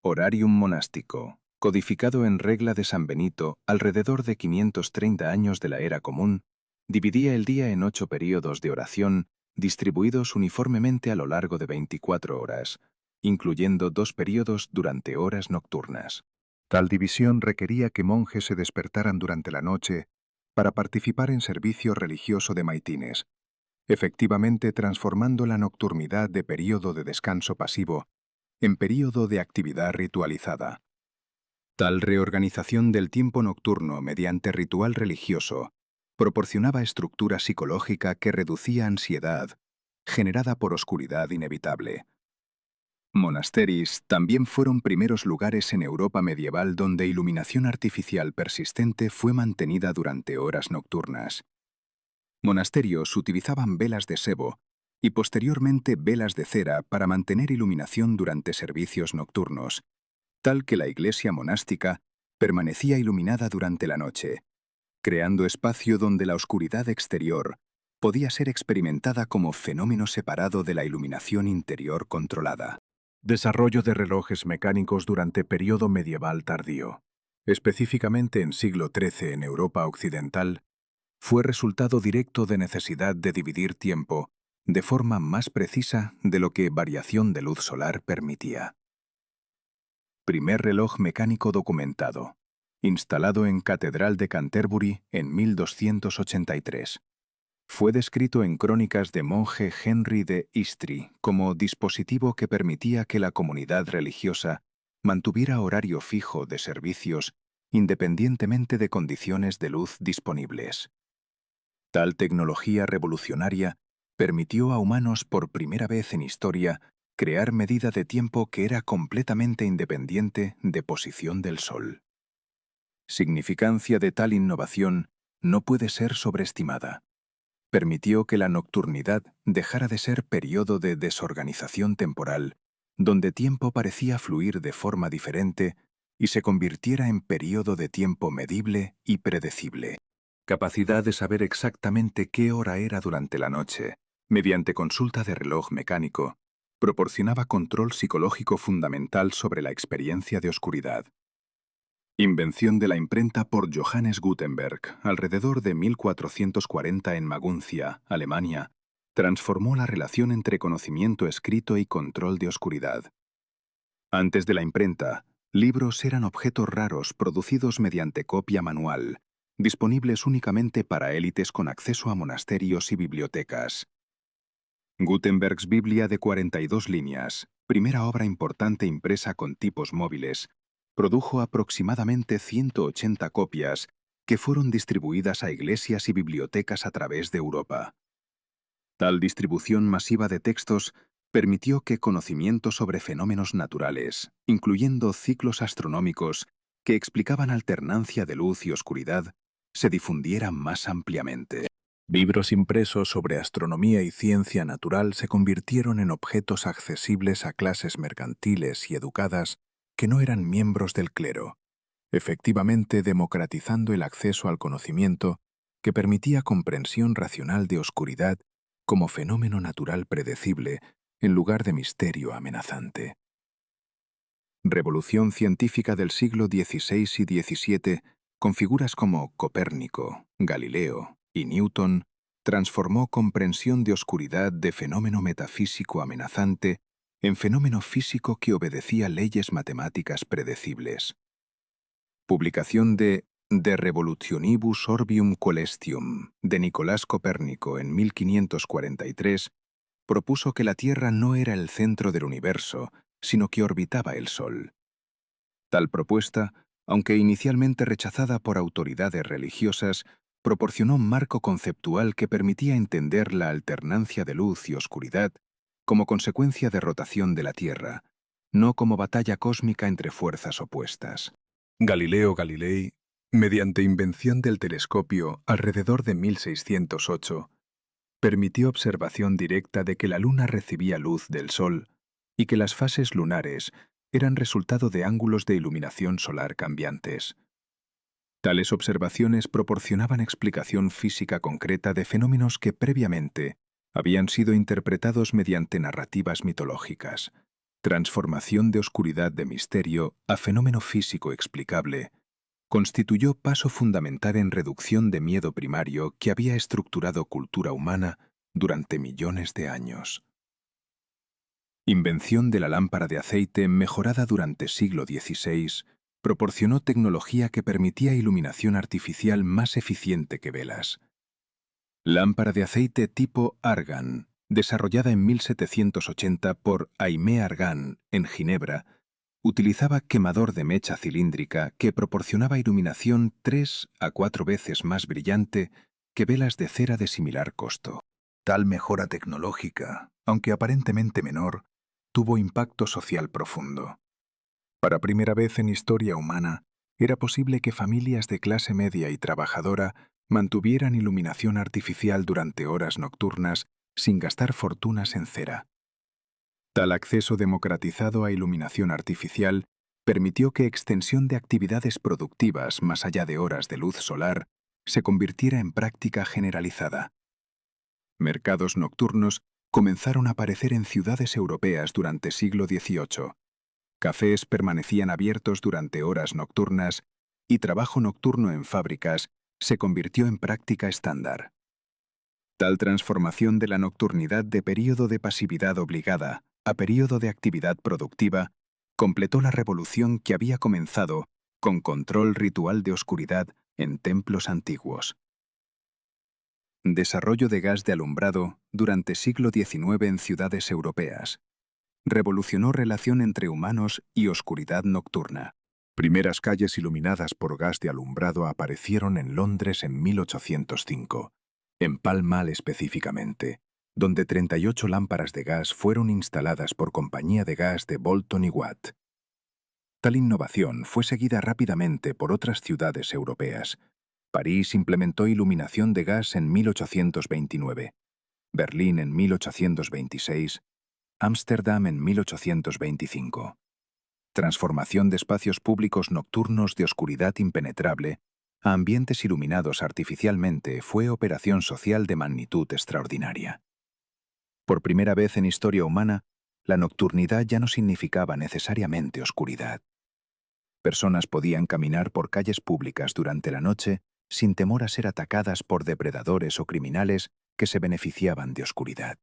Horarium monástico, codificado en regla de San Benito alrededor de 530 años de la Era Común, dividía el día en 8 períodos de oración distribuidos uniformemente a lo largo de 24 horas, incluyendo 2 períodos durante horas nocturnas. Tal división requería que monjes se despertaran durante la noche para participar en servicio religioso de maitines, efectivamente transformando la nocturnidad de período de descanso pasivo en período de actividad ritualizada. Tal reorganización del tiempo nocturno mediante ritual religioso proporcionaba estructura psicológica que reducía ansiedad, generada por oscuridad inevitable. Monasteris también fueron primeros lugares en Europa medieval donde iluminación artificial persistente fue mantenida durante horas nocturnas. Monasterios utilizaban velas de sebo y posteriormente velas de cera para mantener iluminación durante servicios nocturnos, tal que la iglesia monástica permanecía iluminada durante la noche, creando espacio donde la oscuridad exterior podía ser experimentada como fenómeno separado de la iluminación interior controlada. Desarrollo de relojes mecánicos durante periodo medieval tardío, específicamente en siglo XIII en Europa occidental, fue resultado directo de necesidad de dividir tiempo de forma más precisa de lo que variación de luz solar permitía. Primer reloj mecánico documentado, instalado en Catedral de Canterbury en 1283. Fue descrito en crónicas de monje Henry de Istri como dispositivo que permitía que la comunidad religiosa mantuviera horario fijo de servicios independientemente de condiciones de luz disponibles. Tal tecnología revolucionaria permitió a humanos por primera vez en historia crear medida de tiempo que era completamente independiente de posición del Sol. Significancia de tal innovación no puede ser sobreestimada. Permitió que la nocturnidad dejara de ser periodo de desorganización temporal, donde tiempo parecía fluir de forma diferente, y se convirtiera en periodo de tiempo medible y predecible. Capacidad de saber exactamente qué hora era durante la noche, mediante consulta de reloj mecánico, proporcionaba control psicológico fundamental sobre la experiencia de oscuridad. Invención de la imprenta por Johannes Gutenberg, alrededor de 1440 en Maguncia, Alemania, transformó la relación entre conocimiento escrito y control de oscuridad. Antes de la imprenta, libros eran objetos raros producidos mediante copia manual, disponibles únicamente para élites con acceso a monasterios y bibliotecas. Gutenbergs Biblia de 42 líneas, primera obra importante impresa con tipos móviles, produjo aproximadamente 180 copias que fueron distribuidas a iglesias y bibliotecas a través de Europa. Tal distribución masiva de textos permitió que conocimiento sobre fenómenos naturales, incluyendo ciclos astronómicos que explicaban alternancia de luz y oscuridad, se difundiera más ampliamente. Libros impresos sobre astronomía y ciencia natural se convirtieron en objetos accesibles a clases mercantiles y educadas que no eran miembros del clero, efectivamente democratizando el acceso al conocimiento que permitía comprensión racional de oscuridad como fenómeno natural predecible en lugar de misterio amenazante. Revolución científica del siglo XVI y XVII, con figuras como Copérnico, Galileo y Newton, transformó comprensión de oscuridad de fenómeno metafísico amenazante en fenómeno físico que obedecía leyes matemáticas predecibles. Publicación de De Revolutionibus Orbium Coelestium, de Nicolás Copérnico en 1543, propuso que la Tierra no era el centro del universo, sino que orbitaba el Sol. Tal propuesta, aunque inicialmente rechazada por autoridades religiosas, proporcionó un marco conceptual que permitía entender la alternancia de luz y oscuridad como consecuencia de rotación de la Tierra, no como batalla cósmica entre fuerzas opuestas. Galileo Galilei, mediante invención del telescopio alrededor de 1608, permitió observación directa de que la Luna recibía luz del Sol y que las fases lunares eran resultado de ángulos de iluminación solar cambiantes. Tales observaciones proporcionaban explicación física concreta de fenómenos que previamente habían sido interpretados mediante narrativas mitológicas. Transformación de oscuridad de misterio a fenómeno físico explicable constituyó paso fundamental en reducción de miedo primario que había estructurado cultura humana durante millones de años. Invención de la lámpara de aceite mejorada durante siglo XVI proporcionó tecnología que permitía iluminación artificial más eficiente que velas. Lámpara de aceite tipo Argan, desarrollada en 1780 por Aimé Argan en Ginebra, utilizaba quemador de mecha cilíndrica que proporcionaba iluminación 3 a 4 veces más brillante que velas de cera de similar costo. Tal mejora tecnológica, aunque aparentemente menor, tuvo impacto social profundo. Para primera vez en historia humana, era posible que familias de clase media y trabajadora mantuvieran iluminación artificial durante horas nocturnas sin gastar fortunas en cera. Tal acceso democratizado a iluminación artificial permitió que extensión de actividades productivas más allá de horas de luz solar se convirtiera en práctica generalizada. Mercados nocturnos comenzaron a aparecer en ciudades europeas durante siglo XVIII. Cafés permanecían abiertos durante horas nocturnas y trabajo nocturno en fábricas se convirtió en práctica estándar. Tal transformación de la nocturnidad de período de pasividad obligada a período de actividad productiva completó la revolución que había comenzado con control ritual de oscuridad en templos antiguos. Desarrollo de gas de alumbrado durante siglo XIX en ciudades europeas. Revolucionó relación entre humanos y oscuridad nocturna. Primeras calles iluminadas por gas de alumbrado aparecieron en Londres en 1805, en Pall Mall específicamente, donde 38 lámparas de gas fueron instaladas por compañía de gas de Bolton y Watt. Tal innovación fue seguida rápidamente por otras ciudades europeas. París implementó iluminación de gas en 1829, Berlín en 1826, Ámsterdam en 1825. Transformación de espacios públicos nocturnos de oscuridad impenetrable a ambientes iluminados artificialmente fue operación social de magnitud extraordinaria. Por primera vez en historia humana, la nocturnidad ya no significaba necesariamente oscuridad. Personas podían caminar por calles públicas durante la noche sin temor a ser atacadas por depredadores o criminales que se beneficiaban de oscuridad.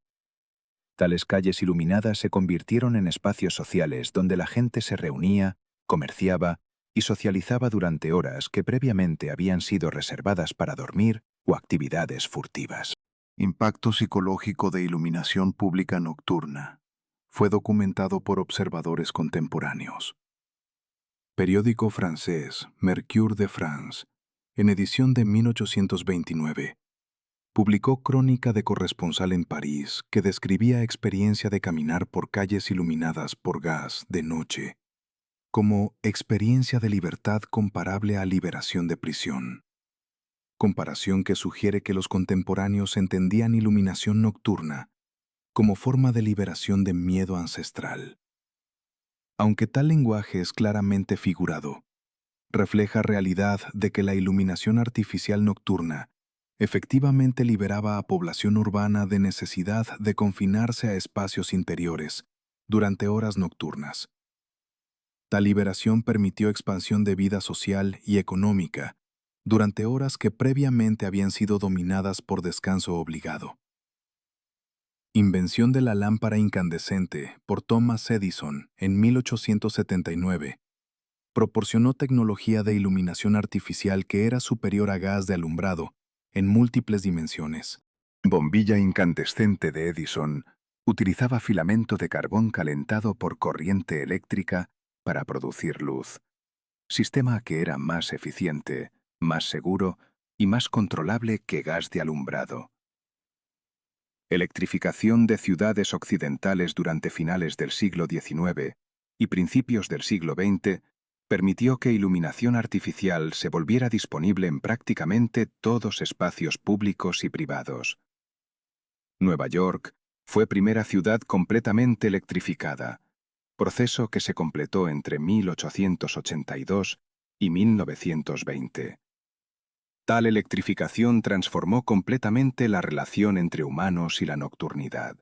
Tales calles iluminadas se convirtieron en espacios sociales donde la gente se reunía, comerciaba y socializaba durante horas que previamente habían sido reservadas para dormir o actividades furtivas. Impacto psicológico de iluminación pública nocturna. Fue documentado por observadores contemporáneos. Periódico francés Mercure de France, en edición de 1829. Publicó Crónica de corresponsal en París que describía experiencia de caminar por calles iluminadas por gas de noche como experiencia de libertad comparable a liberación de prisión. Comparación que sugiere que los contemporáneos entendían iluminación nocturna como forma de liberación de miedo ancestral. Aunque tal lenguaje es claramente figurado, refleja realidad de que la iluminación artificial nocturna efectivamente liberaba a población urbana de necesidad de confinarse a espacios interiores durante horas nocturnas. Tal liberación permitió expansión de vida social y económica durante horas que previamente habían sido dominadas por descanso obligado. Invención de la lámpara incandescente por Thomas Edison en 1879 proporcionó tecnología de iluminación artificial que era superior a gas de alumbrado en múltiples dimensiones. Bombilla incandescente de Edison utilizaba filamento de carbón calentado por corriente eléctrica para producir luz, sistema que era más eficiente, más seguro y más controlable que gas de alumbrado. Electrificación de ciudades occidentales durante finales del siglo XIX y principios del siglo XX permitió que iluminación artificial se volviera disponible en prácticamente todos espacios públicos y privados. Nueva York fue primera ciudad completamente electrificada, proceso que se completó entre 1882 y 1920. Tal electrificación transformó completamente la relación entre humanos y la nocturnidad.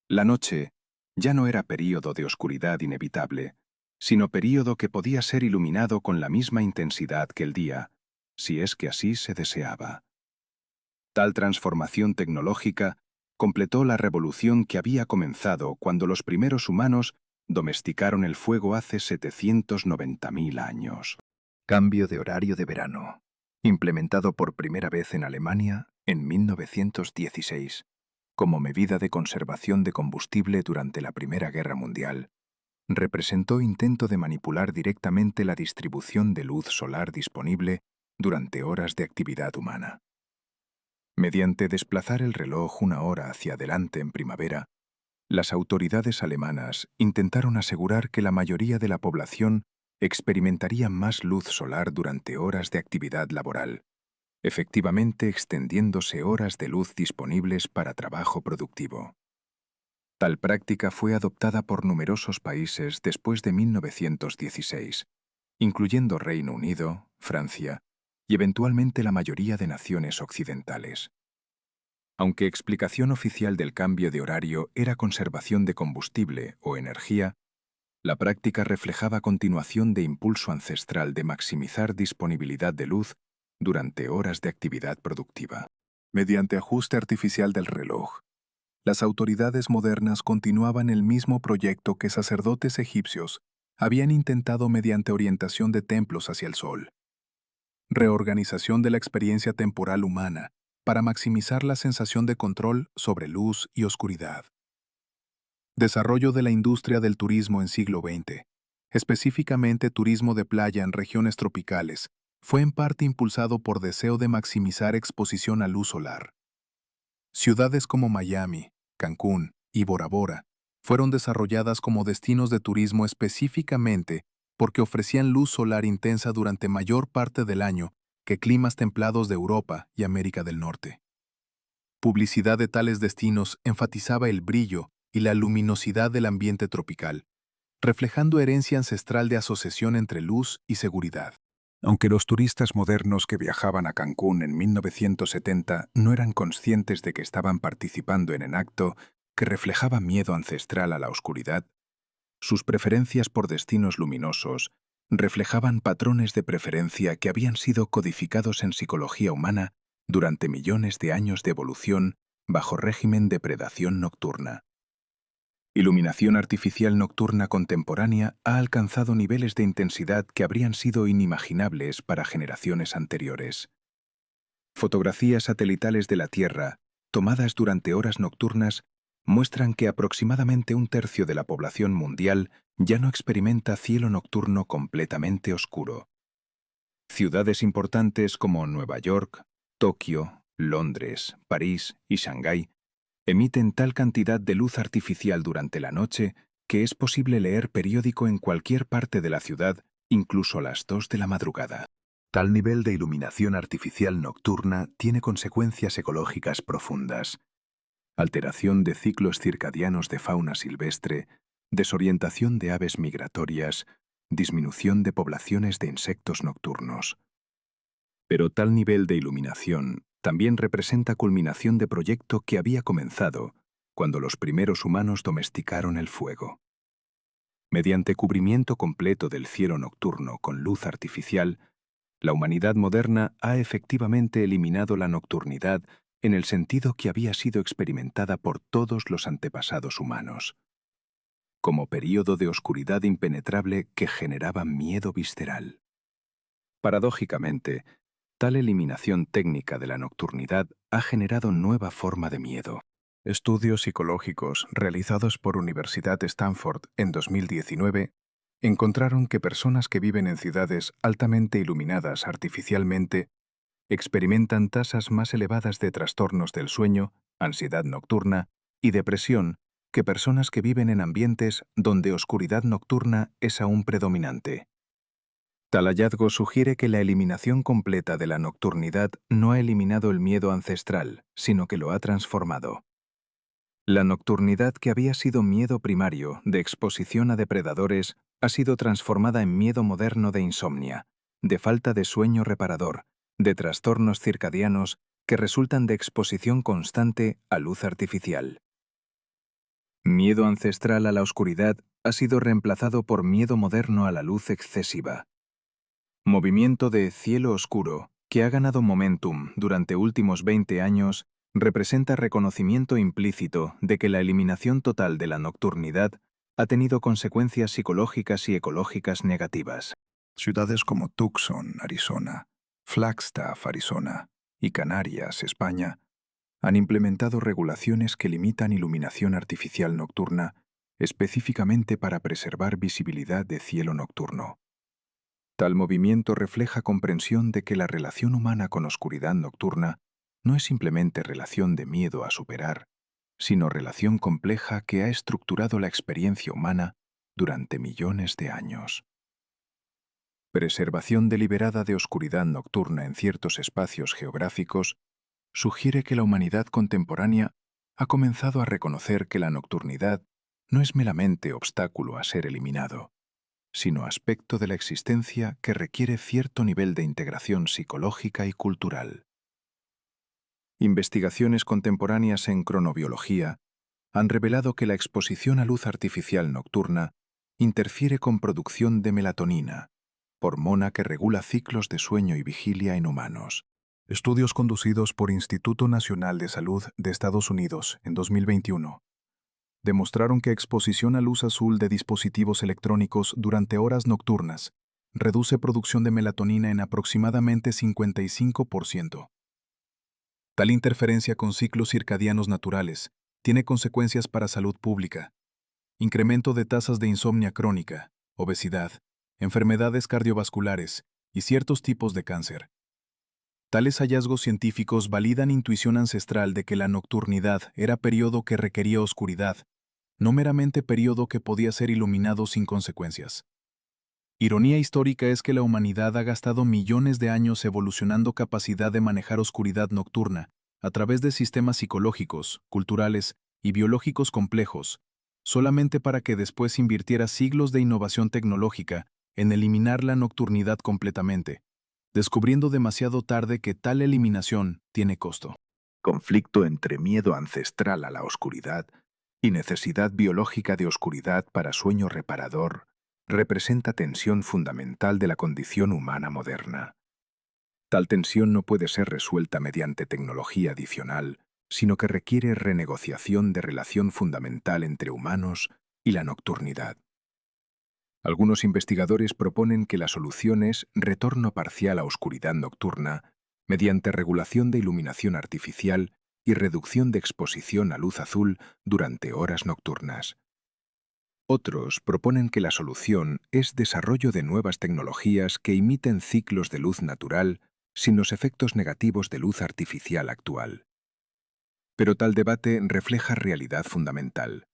La noche ya no era período de oscuridad inevitable, sino período que podía ser iluminado con la misma intensidad que el día, si es que así se deseaba. Tal transformación tecnológica completó la revolución que había comenzado cuando los primeros humanos domesticaron el fuego hace 790.000 años. Cambio de horario de verano, implementado por primera vez en Alemania en 1916, como medida de conservación de combustible durante la Primera Guerra Mundial, representó intento de manipular directamente la distribución de luz solar disponible durante horas de actividad humana. Mediante desplazar el reloj una hora hacia adelante en primavera, las autoridades alemanas intentaron asegurar que la mayoría de la población experimentaría más luz solar durante horas de actividad laboral, efectivamente extendiéndose horas de luz disponibles para trabajo productivo. Tal práctica fue adoptada por numerosos países después de 1916, incluyendo Reino Unido, Francia y eventualmente la mayoría de naciones occidentales. Aunque explicación oficial del cambio de horario era conservación de combustible o energía, la práctica reflejaba continuación de impulso ancestral de maximizar disponibilidad de luz durante horas de actividad productiva. Mediante ajuste artificial del reloj, las autoridades modernas continuaban el mismo proyecto que sacerdotes egipcios habían intentado mediante orientación de templos hacia el sol. Reorganización de la experiencia temporal humana para maximizar la sensación de control sobre luz y oscuridad. Desarrollo de la industria del turismo en siglo XX, específicamente turismo de playa en regiones tropicales, fue en parte impulsado por deseo de maximizar exposición a luz solar. Ciudades como Miami, Cancún y Bora Bora fueron desarrolladas como destinos de turismo específicamente porque ofrecían luz solar intensa durante mayor parte del año que climas templados de Europa y América del Norte. Publicidad de tales destinos enfatizaba el brillo y la luminosidad del ambiente tropical, reflejando herencia ancestral de asociación entre luz y seguridad. Aunque los turistas modernos que viajaban a Cancún en 1970 no eran conscientes de que estaban participando en un acto que reflejaba miedo ancestral a la oscuridad, sus preferencias por destinos luminosos reflejaban patrones de preferencia que habían sido codificados en psicología humana durante millones de años de evolución bajo régimen de predación nocturna. Iluminación artificial nocturna contemporánea ha alcanzado niveles de intensidad que habrían sido inimaginables para generaciones anteriores. Fotografías satelitales de la Tierra, tomadas durante horas nocturnas, muestran que aproximadamente un tercio de la población mundial ya no experimenta cielo nocturno completamente oscuro. Ciudades importantes como Nueva York, Tokio, Londres, París y Shanghái emiten tal cantidad de luz artificial durante la noche que es posible leer periódico en cualquier parte de la ciudad, incluso a las 2 de la madrugada. Tal nivel de iluminación artificial nocturna tiene consecuencias ecológicas profundas. Alteración de ciclos circadianos de fauna silvestre, desorientación de aves migratorias, disminución de poblaciones de insectos nocturnos. Pero tal nivel de iluminación también representa culminación de proyecto que había comenzado cuando los primeros humanos domesticaron el fuego. Mediante cubrimiento completo del cielo nocturno con luz artificial, la humanidad moderna ha efectivamente eliminado la nocturnidad en el sentido que había sido experimentada por todos los antepasados humanos. como período de oscuridad impenetrable que generaba miedo visceral. Paradójicamente, tal eliminación técnica de la nocturnidad ha generado nueva forma de miedo. Estudios psicológicos realizados por Universidad Stanford en 2019 encontraron que personas que viven en ciudades altamente iluminadas artificialmente experimentan tasas más elevadas de trastornos del sueño, ansiedad nocturna y depresión que personas que viven en ambientes donde oscuridad nocturna es aún predominante. Tal hallazgo sugiere que la eliminación completa de la nocturnidad no ha eliminado el miedo ancestral, sino que lo ha transformado. La nocturnidad, que había sido miedo primario de exposición a depredadores, ha sido transformada en miedo moderno de insomnia, de falta de sueño reparador, de trastornos circadianos que resultan de exposición constante a luz artificial. Miedo ancestral a la oscuridad ha sido reemplazado por miedo moderno a la luz excesiva. Movimiento de cielo oscuro, que ha ganado momentum durante últimos 20 años, representa reconocimiento implícito de que la eliminación total de la nocturnidad ha tenido consecuencias psicológicas y ecológicas negativas. Ciudades como Tucson, Arizona, Flagstaff, Arizona, y Canarias, España, han implementado regulaciones que limitan iluminación artificial nocturna específicamente para preservar visibilidad de cielo nocturno. Tal movimiento refleja comprensión de que la relación humana con oscuridad nocturna no es simplemente relación de miedo a superar, sino relación compleja que ha estructurado la experiencia humana durante millones de años. Preservación deliberada de oscuridad nocturna en ciertos espacios geográficos sugiere que la humanidad contemporánea ha comenzado a reconocer que la nocturnidad no es meramente obstáculo a ser eliminado, sino aspecto de la existencia que requiere cierto nivel de integración psicológica y cultural. Investigaciones contemporáneas en cronobiología han revelado que la exposición a luz artificial nocturna interfiere con producción de melatonina, hormona que regula ciclos de sueño y vigilia en humanos. Estudios conducidos por Instituto Nacional de Salud de Estados Unidos en 2021 demostraron que exposición a luz azul de dispositivos electrónicos durante horas nocturnas reduce producción de melatonina en aproximadamente 55%. Tal interferencia con ciclos circadianos naturales tiene consecuencias para salud pública: incremento de tasas de insomnia crónica, obesidad, enfermedades cardiovasculares y ciertos tipos de cáncer. Tales hallazgos científicos validan intuición ancestral de que la nocturnidad era periodo que requería oscuridad, no meramente periodo que podía ser iluminado sin consecuencias. Ironía histórica es que la humanidad ha gastado millones de años evolucionando capacidad de manejar oscuridad nocturna a través de sistemas psicológicos, culturales y biológicos complejos, solamente para que después invirtiera siglos de innovación tecnológica en eliminar la nocturnidad completamente, descubriendo demasiado tarde que tal eliminación tiene costo. Conflicto entre miedo ancestral a la oscuridad y necesidad biológica de oscuridad para sueño reparador representa tensión fundamental de la condición humana moderna. Tal tensión no puede ser resuelta mediante tecnología adicional, sino que requiere renegociación de relación fundamental entre humanos y la nocturnidad. Algunos investigadores proponen que la solución es retorno parcial a oscuridad nocturna mediante regulación de iluminación artificial y reducción de exposición a luz azul durante horas nocturnas. Otros proponen que la solución es desarrollo de nuevas tecnologías que imiten ciclos de luz natural sin los efectos negativos de luz artificial actual. Pero tal debate refleja realidad fundamental.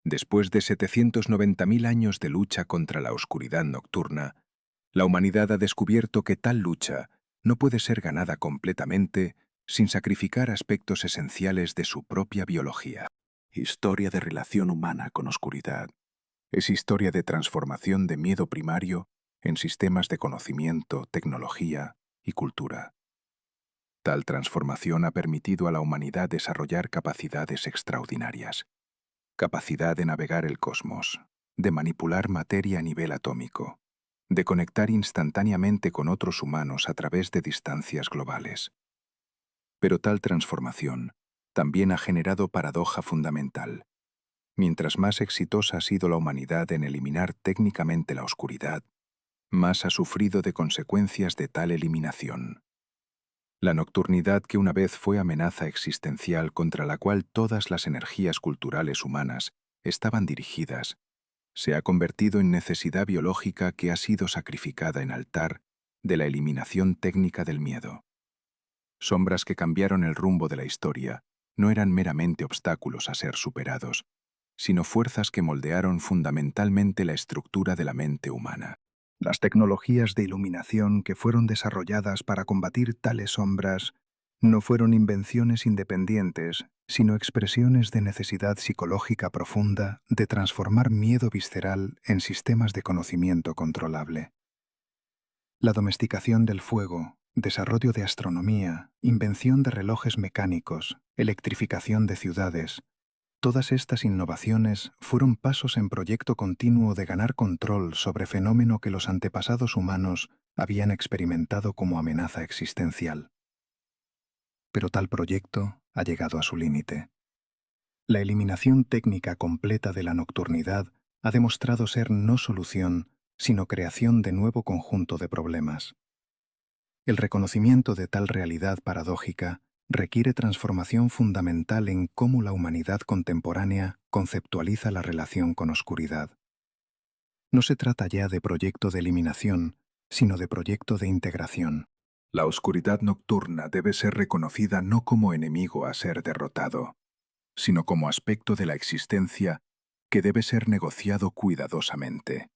Después de 790.000 años de lucha contra la oscuridad nocturna, la humanidad ha descubierto que tal lucha no puede ser ganada completamente sin sacrificar aspectos esenciales de su propia biología. Historia de relación humana con oscuridad. Es historia de transformación de miedo primario en sistemas de conocimiento, tecnología y cultura. Tal transformación ha permitido a la humanidad desarrollar capacidades extraordinarias. Capacidad de navegar el cosmos, de manipular materia a nivel atómico, de conectar instantáneamente con otros humanos a través de distancias globales. Pero tal transformación también ha generado paradoja fundamental. Mientras más exitosa ha sido la humanidad en eliminar técnicamente la oscuridad, más ha sufrido de consecuencias de tal eliminación. La nocturnidad, que una vez fue amenaza existencial contra la cual todas las energías culturales humanas estaban dirigidas, se ha convertido en necesidad biológica que ha sido sacrificada en altar de la eliminación técnica del miedo. Sombras que cambiaron el rumbo de la historia no eran meramente obstáculos a ser superados, sino fuerzas que moldearon fundamentalmente la estructura de la mente humana. Las tecnologías de iluminación que fueron desarrolladas para combatir tales sombras no fueron invenciones independientes, sino expresiones de necesidad psicológica profunda de transformar miedo visceral en sistemas de conocimiento controlable. La domesticación del fuego, desarrollo de astronomía, invención de relojes mecánicos, electrificación de ciudades, todas estas innovaciones fueron pasos en proyecto continuo de ganar control sobre fenómeno que los antepasados humanos habían experimentado como amenaza existencial. Pero tal proyecto ha llegado a su límite. La eliminación técnica completa de la nocturnidad ha demostrado ser no solución, sino creación de nuevo conjunto de problemas. El reconocimiento de tal realidad paradójica requiere transformación fundamental en cómo la humanidad contemporánea conceptualiza la relación con oscuridad. No se trata ya de proyecto de eliminación, sino de proyecto de integración. La oscuridad nocturna debe ser reconocida no como enemigo a ser derrotado, sino como aspecto de la existencia que debe ser negociado cuidadosamente.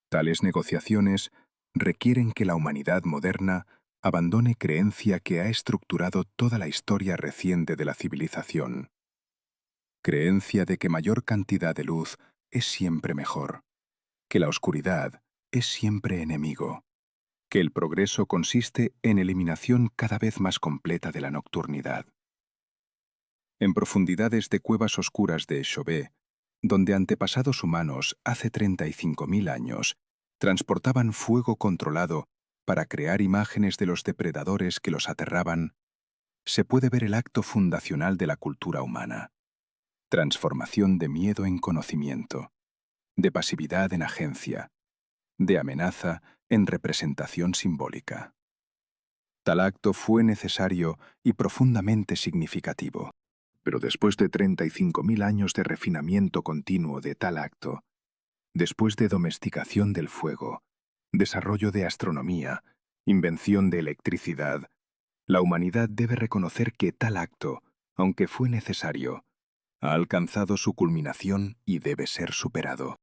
Tales negociaciones requieren que la humanidad moderna abandone creencia que ha estructurado toda la historia reciente de la civilización. Creencia de que mayor cantidad de luz es siempre mejor, que la oscuridad es siempre enemigo, que el progreso consiste en eliminación cada vez más completa de la nocturnidad. En profundidades de cuevas oscuras de Chauvet, donde antepasados humanos hace 35.000 años transportaban fuego controlado para crear imágenes de los depredadores que los aterraban, se puede ver el acto fundacional de la cultura humana: transformación de miedo en conocimiento, de pasividad en agencia, de amenaza en representación simbólica. Tal acto fue necesario y profundamente significativo. Pero después de 35.000 años de refinamiento continuo de tal acto, después de domesticación del fuego, desarrollo de astronomía, invención de electricidad, la humanidad debe reconocer que tal acto, aunque fue necesario, ha alcanzado su culminación y debe ser superado.